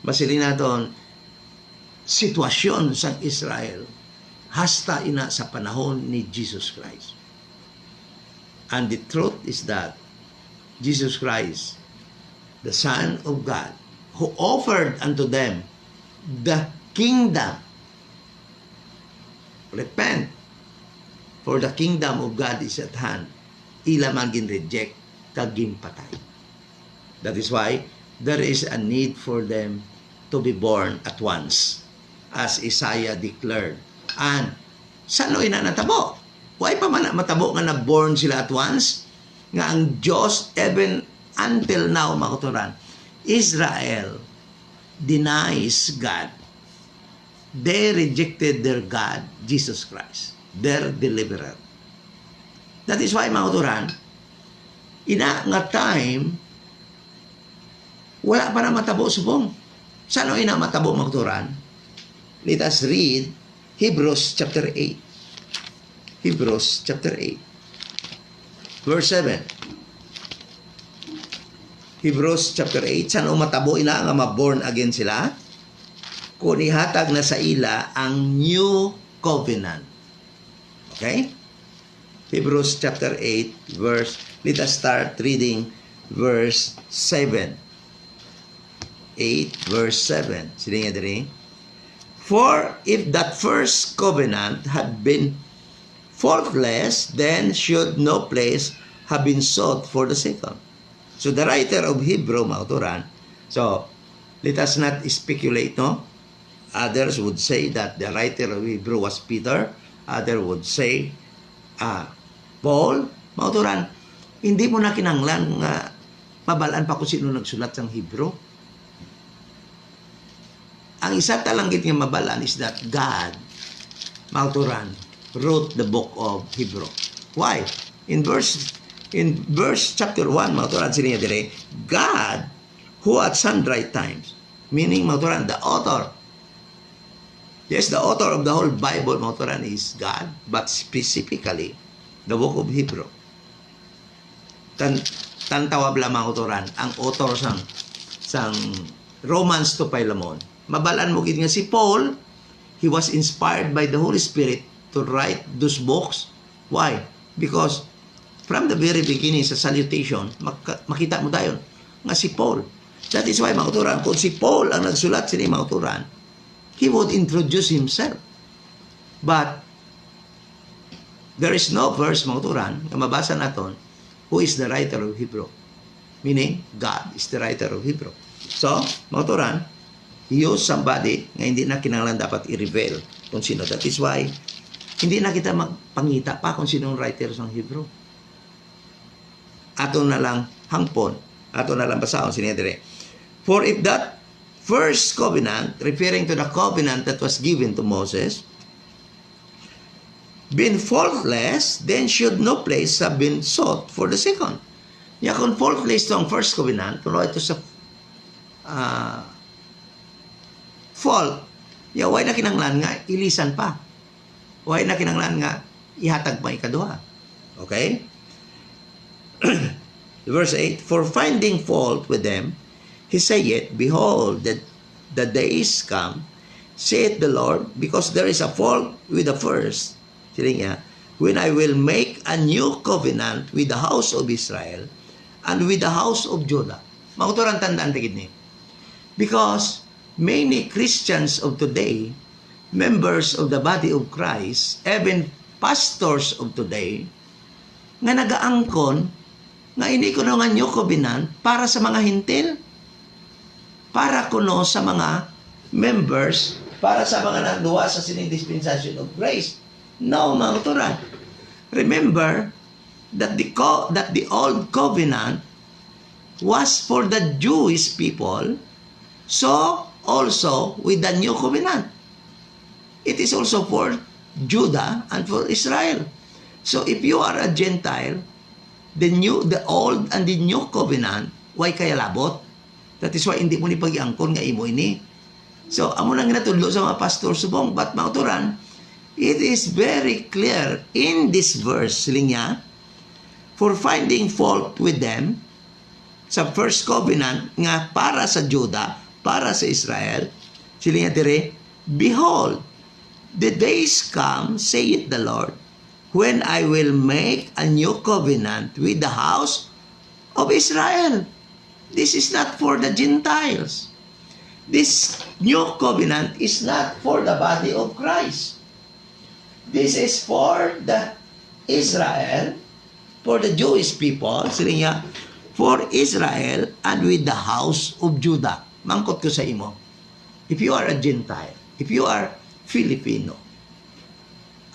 masilin natin, sitwasyon sa Israel, hasta ina sa panahon ni Jesus Christ. And the truth is that Jesus Christ, the Son of God, who offered unto them the kingdom. Repent, for the kingdom of God is at hand. Ila man gin-reject, kaging patay. That is why there is a need for them to be born at once, as Isaiah declared. And saan ina natabo? Why pa man matabo nga na-born sila at once? Nga ang Diyos, even until now, makuturan, Israel denies God. They rejected their God, Jesus Christ, their deliverer. That is why, makuturan, ina nga time, wala pa na matabo subong. Saan ina matabo, makuturan? Let us read Hebrews chapter 8. Hebrews chapter 8. Verse 7. Hebrews chapter 8. Saan matabo ina nga ma-born again sila? Kung ihatag na sa ila ang new covenant. Okay? Hebrews chapter 8 verse, let us start reading verse 7. 8 verse 7. Sila nga diri. For if that first covenant had been faultless, then should no place have been sought for the second. So the writer of Hebrew, mauturan, so let us not speculate, no? Others would say that the writer of Hebrew was Peter. Others would say Paul. Mauturan, hindi mo na kinanglan nga mabalaan pa kung sino nagsulat ng Hebrew. Ang isa talanggit nga mabalaan is that God, mauturan, wrote the book of Hebrew. Why? In verse In verse chapter 1, mga turan sila dire, God, who at sundry times, meaning mga turan, the author. Yes, the author of the whole Bible, mga turan, is God, but specifically, the book of Hebrew. Tantawab lamang mga turan, ang author sang Romans to Philemon. Mabalaan mo gid nga si Paul, he was inspired by the Holy Spirit to write those books. Why? Because from the very beginning sa salutation, makita mo dayon nga si Paul. That is why, mga uturan, kung si Paul ang nagsulat sini, mga uturan, he would introduce himself. But there is no verse, mga uturan, na mabasa naton, who is the writer of Hebrew. Meaning, God is the writer of Hebrew. So, mga uturan, he used somebody nga hindi na kinahanglan dapat i-reveal kung sino. That is why, hindi na kita magpangita pa kung sinong writer ng Hebrew. Ato na lang hangpon, ato na lang basahon sinedere. For if that first covenant, referring to the covenant that was given to Moses, been faultless, then should no place have been sought for the second. Ya kung faultless itong first covenant, kung ito sa fault, ya why na kinanglan nga ilisan pa. Why na kinanglan nga ihatag pa ikaduha. Okay? Verse 8, for finding fault with them, he saith, behold, that the days come, saith the Lord, because there is a fault with the first, when I will make a new covenant with the house of Israel and with the house of Judah. Makuturang tandaan tigid ni. Because many Christians of today, members of the body of Christ, even pastors of today, nga nagaangkon nga ini kuno nga new covenant para sa mga hintil, para kuno sa mga members, para sa mga nanduwa sa sining dispensation of grace. No, mga uturan. Remember that the old covenant was for the Jewish people, so also with the new covenant. It is also for Judah and for Israel. So if you are a Gentile, the old and the new covenant, why kaya labot? That is why hindi mo ni pag-iangkon nga imo ini. So, amo nang ginatudlo sa mga pastor subong, but mga uturan, it is very clear in this verse, siling for finding fault with them, sa first covenant, nga para sa Judah, para sa Israel, siling dire, behold, the days come, saith the Lord, when I will make a new covenant with the house of Israel. This is not for the Gentiles. This new covenant is not for the body of Christ. This is for the Israel, for the Jewish people, for Israel and with the house of Judah. Mangkot ko sa imo. If you are a Gentile, if you are Filipino,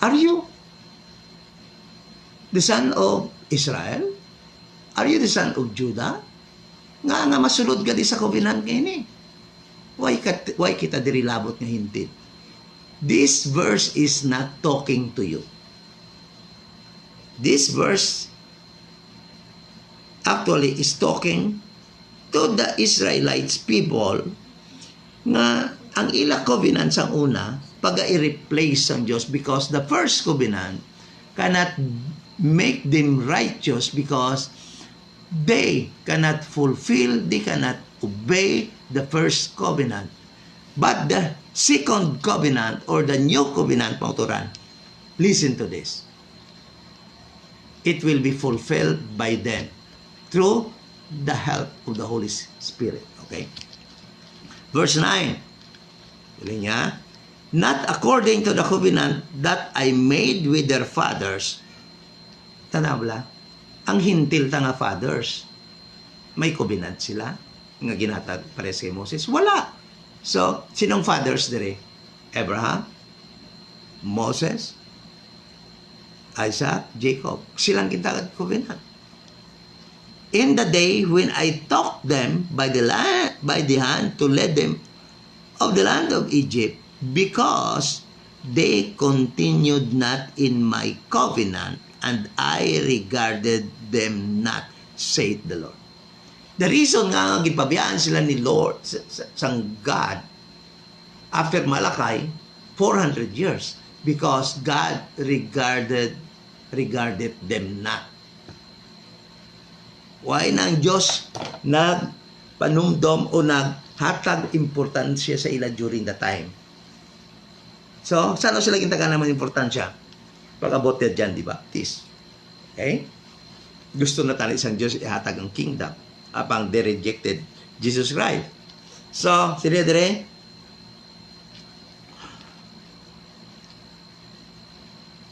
are you the son of Israel? Are you the son of Judah? Nga masulod ka di sa covenant ngayon. Why kita diri labot nga hintit? This verse is not talking to you. This verse actually is talking to the Israelites people nga ang ila covenant sang una pag-i-replace ang Diyos because the first covenant cannot make them righteous because they cannot fulfill, they cannot obey the first covenant. But the second covenant or the new covenant, pauturan, listen to this. It will be fulfilled by them through the help of the Holy Spirit. Okay? Verse 9. Sabi niya, not according to the covenant that I made with their fathers. Tanabla, ang hintil ta nga fathers, may covenant sila nga ginatag pares kay Moses? Wala. So, sinong fathers dire? Abraham, Moses, Isaac, Jacob. Silang ginatag covenant. In the day when I took them by the hand to lead them of the land of Egypt, because they continued not in my covenant, and I regarded them not, saith the Lord. The reason nga gipabiyaan sila ni Lord sang God after Malakay 400 years because God regarded them not. Why nang Diyos nagpanumdom o naghatag importansya sa ila during the time? So, saan sila gintaga naman importansya? Pag-abot dyan, di ba? Tis. Okay? Gusto na tayo isang Diyos ihatag ang kingdom apang they rejected Jesus Christ. So, sila dire,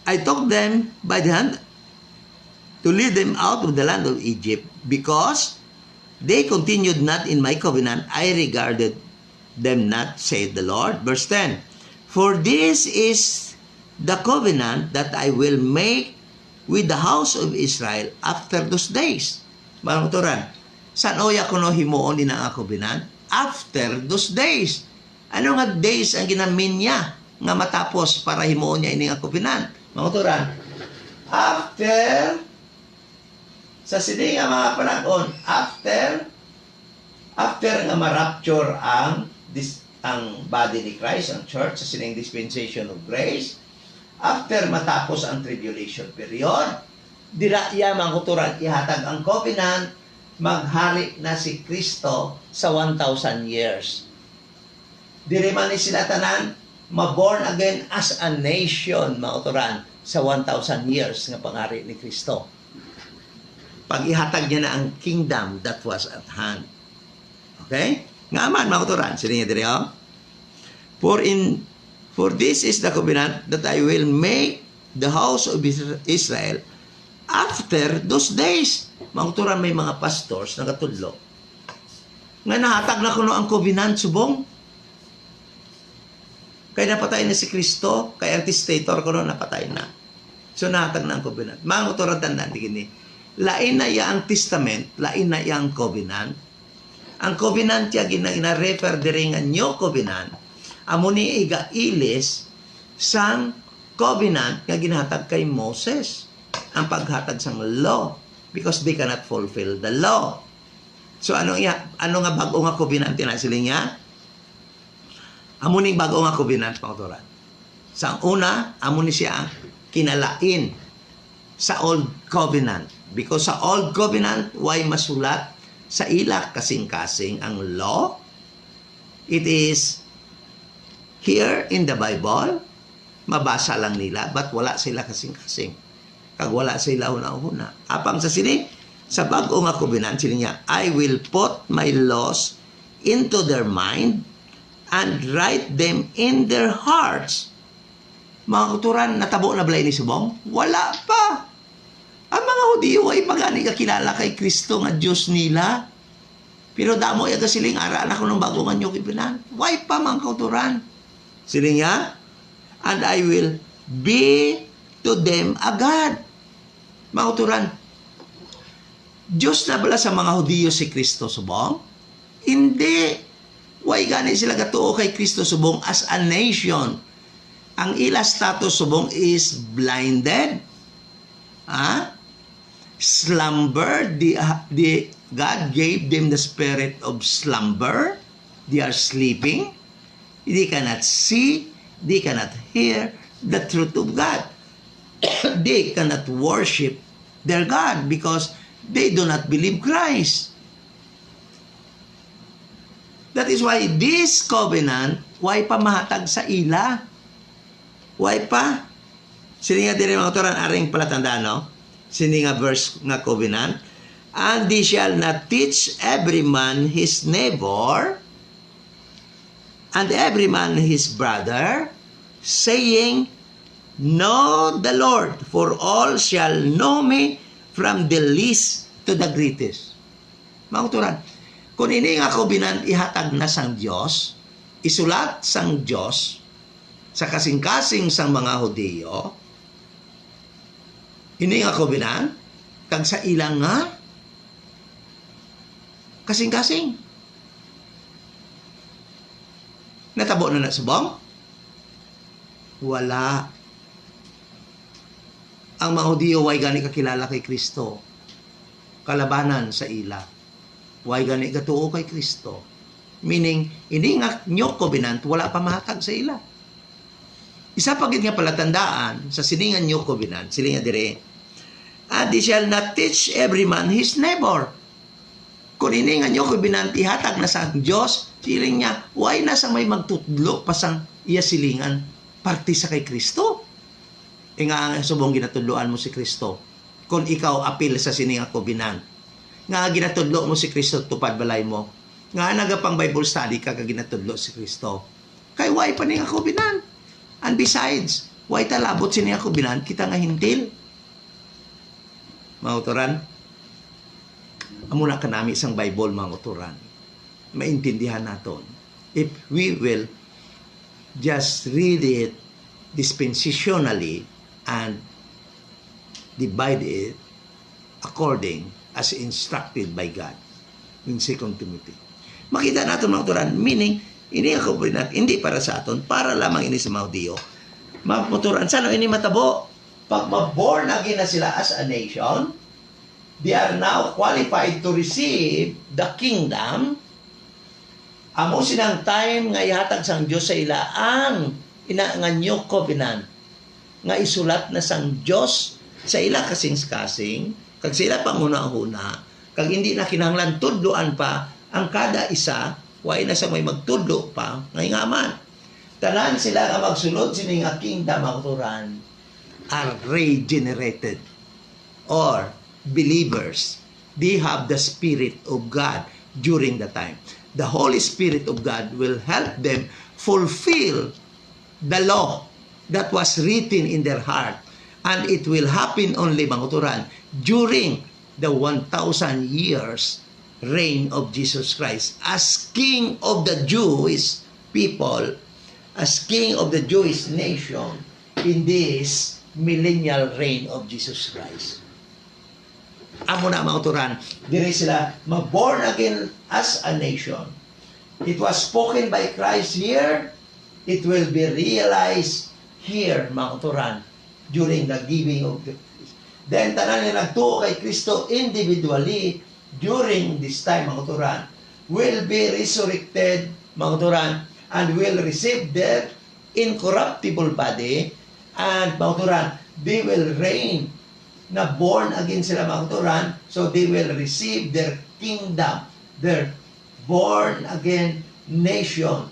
I took them by the hand to lead them out of the land of Egypt because they continued not in my covenant. I regarded them not, said the Lord. Verse 10, for this is the covenant that I will make with the house of Israel after those days. Mga turan, saan oya ko no himuon din ang covenant? After those days. Ano nga days ang ginamin niya nga matapos para himuon niya ini ang covenant? Mga turan, after sa sini nga mga panahon, after nga ma-rapture ang body ni Christ, ang church, sa sining dispensation of grace, after matapos ang tribulation period, dira iya mga kuturan ihatag ang covenant, maghari na si Kristo sa 1,000 years. Diri man ni sila tanan ma-born again as a nation, mga kuturan, sa 1,000 years nga panghari ni Kristo. Pag ihatag niya na ang kingdom that was at hand. Okay? Nga man, mga kuturan, sila niya diri, oh? For this is the covenant that I will make the house of Israel after those days. Mga kuturan, may mga pastors na katudlo nga nahatag na kuno ang covenant subong. Kaya napatay na si Kristo, kaya anticipator kuno napatay na. So nahatag na ang covenant. Mga kuturan, tandaan digini. Lain na iya ang testament, lain na iya ang covenant. Ang covenant ya gina-refer diri nga new covenant. Amo ni igailis sang covenant nga ginhatag kay Moses. Ang paghatag sang law because they cannot fulfill the law. So ano nga bago nga covenant na sila niya? Amo ni bago nga covenant pangturan. Sang una, amo ni siya kinalain sa old covenant. Because sa old covenant, why masulat sa ila kasing-kasing ang law? It is here in the Bible, mabasa lang nila, but wala sila kasing-kasing. Kag wala sila una-una. Apang sa sini, sa bago nga covenant, sila niya, I will put my laws into their mind and write them in their hearts. Mga kuturan, natabo na balay ni subong? Wala pa. Ang mga Hudiyo ay magani kakilala kay Kristo nga Diyos nila. Pero damo yaga siling araan ako ng bago nga nyo kipinan. Why pa mga kuturan? Siling niya, and I will be to them a God. Mga kuturan, Diyos na bala sa mga Hudiyo si Kristo subong? Hindi. Why gani sila gatuo kay Kristo subong as a nation? Ang ila status subong is blinded. Slumber. God gave them the spirit of slumber. They are sleeping. They cannot see. They cannot hear the truth of God. They cannot worship their God because they do not believe Christ. That is why this covenant, why pa mahatag sa ila? Why pa? Sini nga din mga turan, aring palatandaan, no? Sini nga verse nga covenant. And they shall not teach every man his neighbor and every man his brother, saying, know the Lord, for all shall know me from the least to the greatest. Mga turan, kung ini nga covenant ihatag na sang Diyos, isulat sang Diyos sa kasing-kasing sang mga Hudiyo, ini nga covenant, kag sa ilang nga, kasing-kasing. Natabo na subong? Wala. ang mga Hudiyo way gani kakilala kay Kristo. Kalabanan sa ila. Way gani katuo kay Kristo. Meaning, ini nga New Covenant, wala pa mahatag sa ila. Isa pa gid nga palatandaan sa siningan New Covenant, sila nga dire, and they shall not teach every man his neighbor. Kung ini nga New Covenant, ihatag na sa Diyos, siling niya, why na sa may magtutlo pasang iya silingan, parte sa kay Kristo. E nga subong ginatudloan mo si Kristo. Kung ikaw apil sa siningang Covenant, nga ginatudlo mo si Kristo, tupad balay mo. Nga nagapang Bible study ka ginatudlo si Kristo. Kay why pa niya Covenant? And besides, why talabot siya Covenant, kita nga hintil. Mga utoran, amuna ka nami isang Bible, mga utoran. Maintindihan naton. If we will just read it dispensationally and divide it according as instructed by God in 2 Timothy. Makita natin mga utoran, meaning, ini ako hindi para sa aton, para lamang ini sa mga Hudiyo. Mga utoran, saan ini matabo? Pag ma-born again na sila as a nation, they are now qualified to receive the kingdom. Amo sinang time nga ihatag sang Dios sa ila ang nga New Covenant nga isulat na sang Dios sa ila kasing-kasing, kag sila panguna-una, kag hindi na kinahanglan tudloan pa ang kada isa, way na sa may magtudlo pa ngay nga man. Tanan sila nga magsulod sining nga kingdom mga utoran are regenerated or believers. They have the Spirit of God during the time. The Holy Spirit of God will help them fulfill the law that was written in their heart. And it will happen only, mga utoran, during the 1,000 years reign of Jesus Christ as King of the Jewish people, as King of the Jewish nation in this millennial reign of Jesus Christ. Amo na mga utoran, dire sila mag-born again as a nation. It was spoken by Christ here. It will be realized here, mga utoran, during the giving of the then tanan nila nagtuo kay Kristo individually during this time, mga utoran, will be resurrected, mga utoran, and will receive their incorruptible body, and mga utoran, they will reign na born again sila, mga utoran, so they will receive their kingdom, their born again nation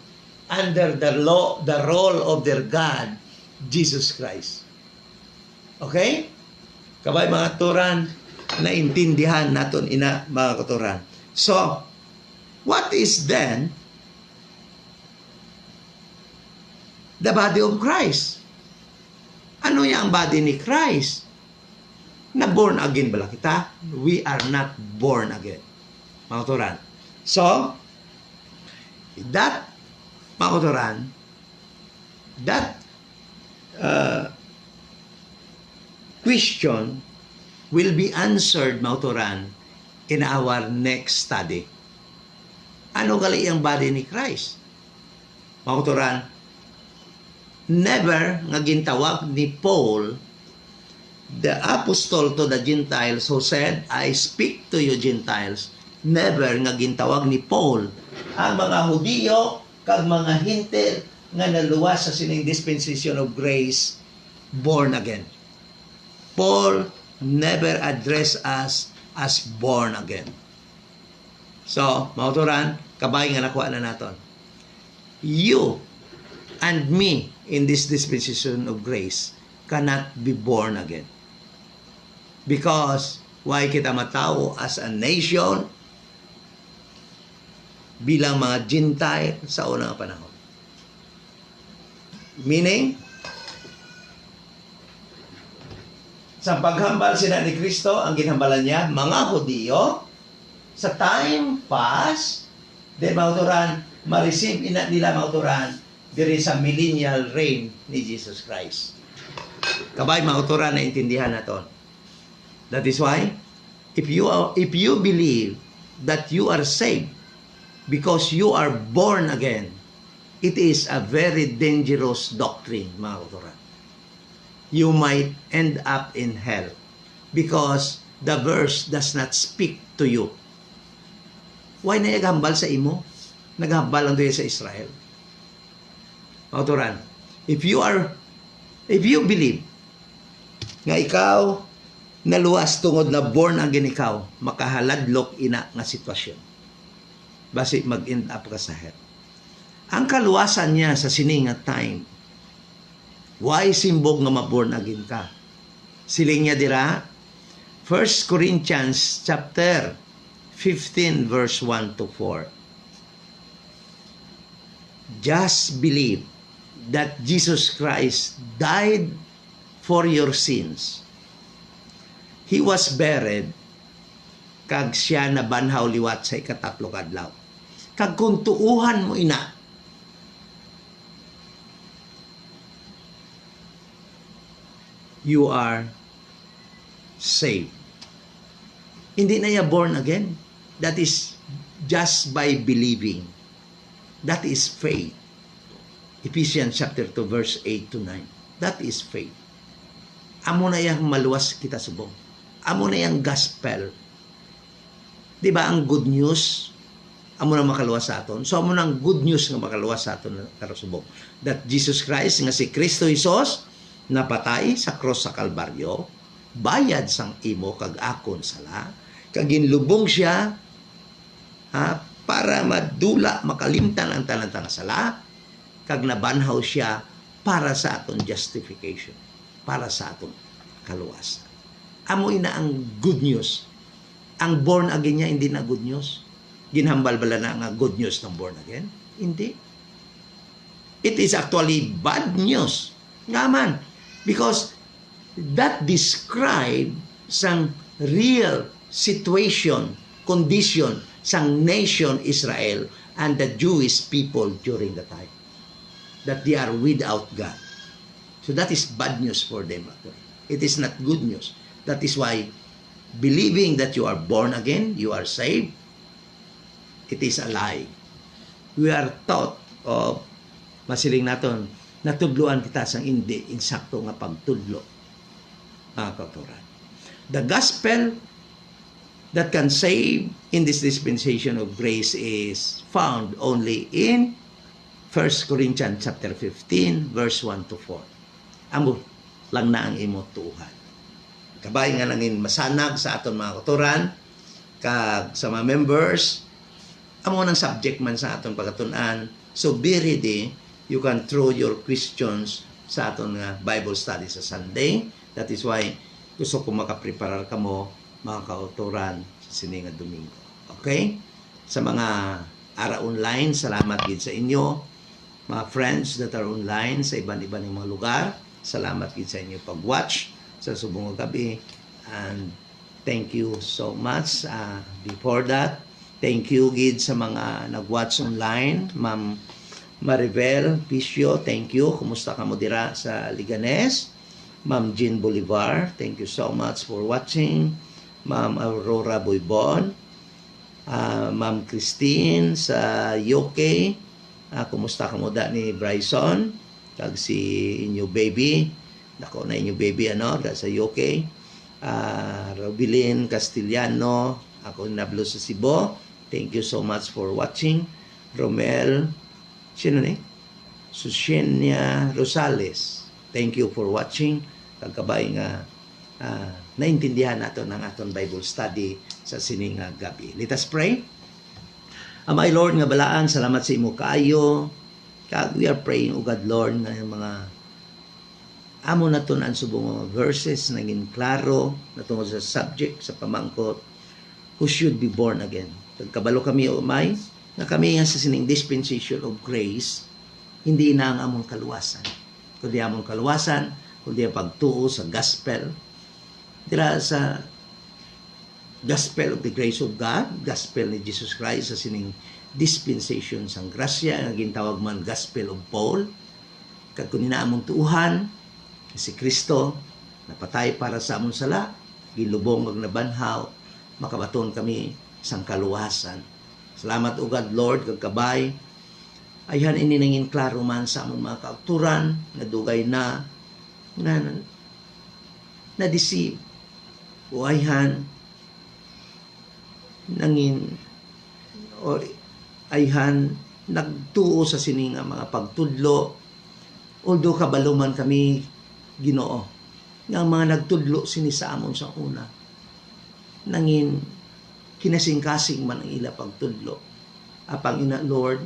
under the law, the role of their God, Jesus Christ. Okay? Kabay mga turan, naintindihan naton ina mga katuran. So, what is then the body of Christ? Ano yung body ni Christ? Na born again bala kita? We are not born again. Mga katuran. So, that, mga katuran, that question will be answered, mga katuran, in our next study. Ano gali ang body ni Christ? Mga katuran, never nga gintawag ni Paul, the apostle to the Gentiles, who said, I speak to you Gentiles, never nga gintawag ni Paul ang mga Hudiyo kag mga hintil nga naluwas sa sining dispensation of grace, born again. Paul never addressed us as born again. So, mauturan, kabay nga nakuha na naton. You and me in this dispensation of grace cannot be born again. Because, why kita matao as a nation bilang mga Gentile sa unang panahon? Meaning, sa paghambal sila ni Kristo, ang ginhambalan niya, mga Hudiyo, sa time pass, de mauturan, ma-receive nila mauturan, diri sa millennial reign ni Jesus Christ. Kabay mauturan na intindihan naton. That is why, if you believe that you are saved because you are born again, it is a very dangerous doctrine, mga kauturan. you might end up in hell because the verse does not speak to you. Why na naghambal sa imo? Naghambal lang doon sa Israel. Mauturan, if you believe nga ikaw naluwas tungod na born again ikaw, makahaladlok ina nga sitwasyon. Basi mag-end up ka sa hell. Ang kaluwasan niya sa sining nga time, why simbog nga ma-born again ka? Siling niya dira, 1 Corinthians chapter 15 verse 1 to 4. Just believe that Jesus Christ died for your sins. He was buried, kag siya nabanhaw liwat sa ikatatlo kadlaw. Kag kung tuuhan mo ina, you are saved. Hindi na ya born again. That is just by believing. That is faith. Ephesians chapter 2 verse 8 to 9. That is faith. Amo na yang maluwas kita subong. Amo na yang gospel. Di ba ang good news? Amo na makaluwas sa aton. So amo na ang good news nga makaluwas sa aton karusubong. That Jesus Christ nga si Kristo Jesus napatay sa cross sa Kalbaryo, bayad sang imo kag akon sala, kag ginlubong siya para madula makalimtan ang tanan-tanan sala, kag nabanhaw siya para sa aton justification, para sa aton kaluwasan. Amo ina ang good news. Ang born again niya hindi na good news. Ginhambal bala na nga good news ng born again? Hindi. It is actually bad news. Nga man. Because that describe sang real situation, condition sang nation Israel and the Jewish people during the time. That they are without God. So that is bad news for them. It is not good news. That is why believing that you are born again, you are saved, it is a lie. We are taught of masiling naton natudloan kita sang hindi insakto nga pagtudlo. Mga kauturan. The gospel that can save in this dispensation of grace is found only in 1 Corinthians chapter 15 verse 1 to 4. Amo lang na ang imo tuhan. Kabay nga nangin masanag sa aton mga kauturan kag sa mga members, amo nang subject man sa aton pagatunan. So be ready. You can throw your questions sa aton nga Bible study sa Sunday. That is why gusto ko makapreparar ka mo mga kauturan sa sining nga Domingo. Okay? Sa mga ara online, salamat gid sa inyo. Mga friends that are online sa iban-iban mga lugar, salamat gid sa inyo pag-watch sa subong nga gabi. And thank you so much. Before that, thank you gid sa mga nag-watch online. Ma'am Maribel Pisio, thank you. Kumusta ka mo dira sa Liganes? Ma'am Jean Bolivar, thank you so much for watching. Ma'am Aurora Boybon, Ma'am Christine sa UK, kumusta ka mo da ni Bryson? Kag si inyo baby, dako na inyo baby da sa UK. Robilin Castellano, ako nablo sa Cebu, thank you so much for watching. Romel, sino ni? Susenia Rosales. Thank you for watching. Kagkabay nga naintindihan nato ng aton Bible study sa sining nga gabi. Let us pray. My Lord nga balaan, salamat sa imo kaayo. Kag we are praying, O God Lord, nga mga amo naton ang subong mga verses naging klaro natungod sa subject sa pamangkot who should be born again. Kagkabalo kami o may na kami nga sa sining dispensation of grace, hindi na ang among kaluwasan. Kundi among kaluwasan, kundi ang pagtuo sa gospel. Dira sa gospel of the grace of God, gospel ni Jesus Christ sa sining dispensation sang grasya, nga gintawag man gospel of Paul. Kag kunin na among tuuhan, si Kristo, napatay para sa among sala, gilubong ag nabanhaw, makabaton kami sang kaluwasan. Salamat o God Lord kagkabay. Ayhan ini nangin klaro man sa among mga kauturan nga dugay na na deceive. Uayhan nangin o ayhan nagtuo sa sining nga mga pagtudlo, although kabaluman kami Ginoo nga mga nagtudlo sini sa amon sa una, nangin kinasing-kasing man ang ila pagtudlo, apang ina Lord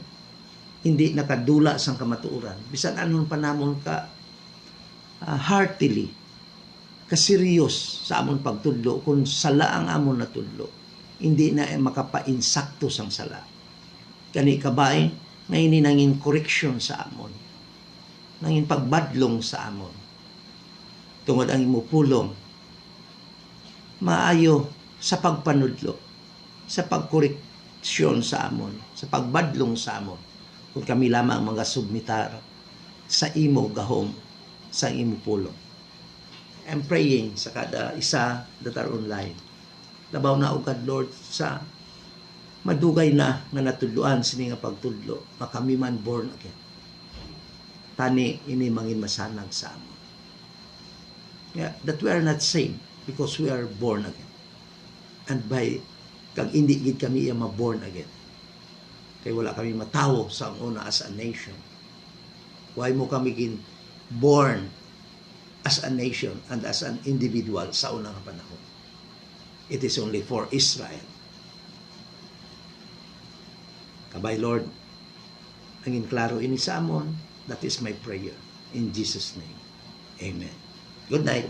hindi nakadula sang kamatuoran bisan anon pa namon ka heartily ka-serious sa amon pagtudlo, kung sala ang amon natudlo hindi na makapainsakto sang sala. Kani kabay ngayon nangin correction sa amon, nangin pagbadlong sa amon tungod ang imupulong maayo sa pagpanudlo, sa pagkoreksyon sa amon, sa pagbadlong sa amon, kung kami lamang mga submitar sa imo gahom sa imo pulong. I'm praying sa kada isa that are online. Labaw na ugad Lord sa madugay na nga natudloan sini nga pagtudlo, makami man born again. Tani ini mangin masanag sa amon. Yeah, that we are not saved because we are born again. And by kag hindi gid kami ma-born again, kay wala kami matawo sa una as a nation. Why mo kami born as a nation and as an individual sa unang panahon? It is only for Israel. Kabay Lord, angin klaro ini sa amon. That is my prayer. In Jesus' name. Amen. Good night.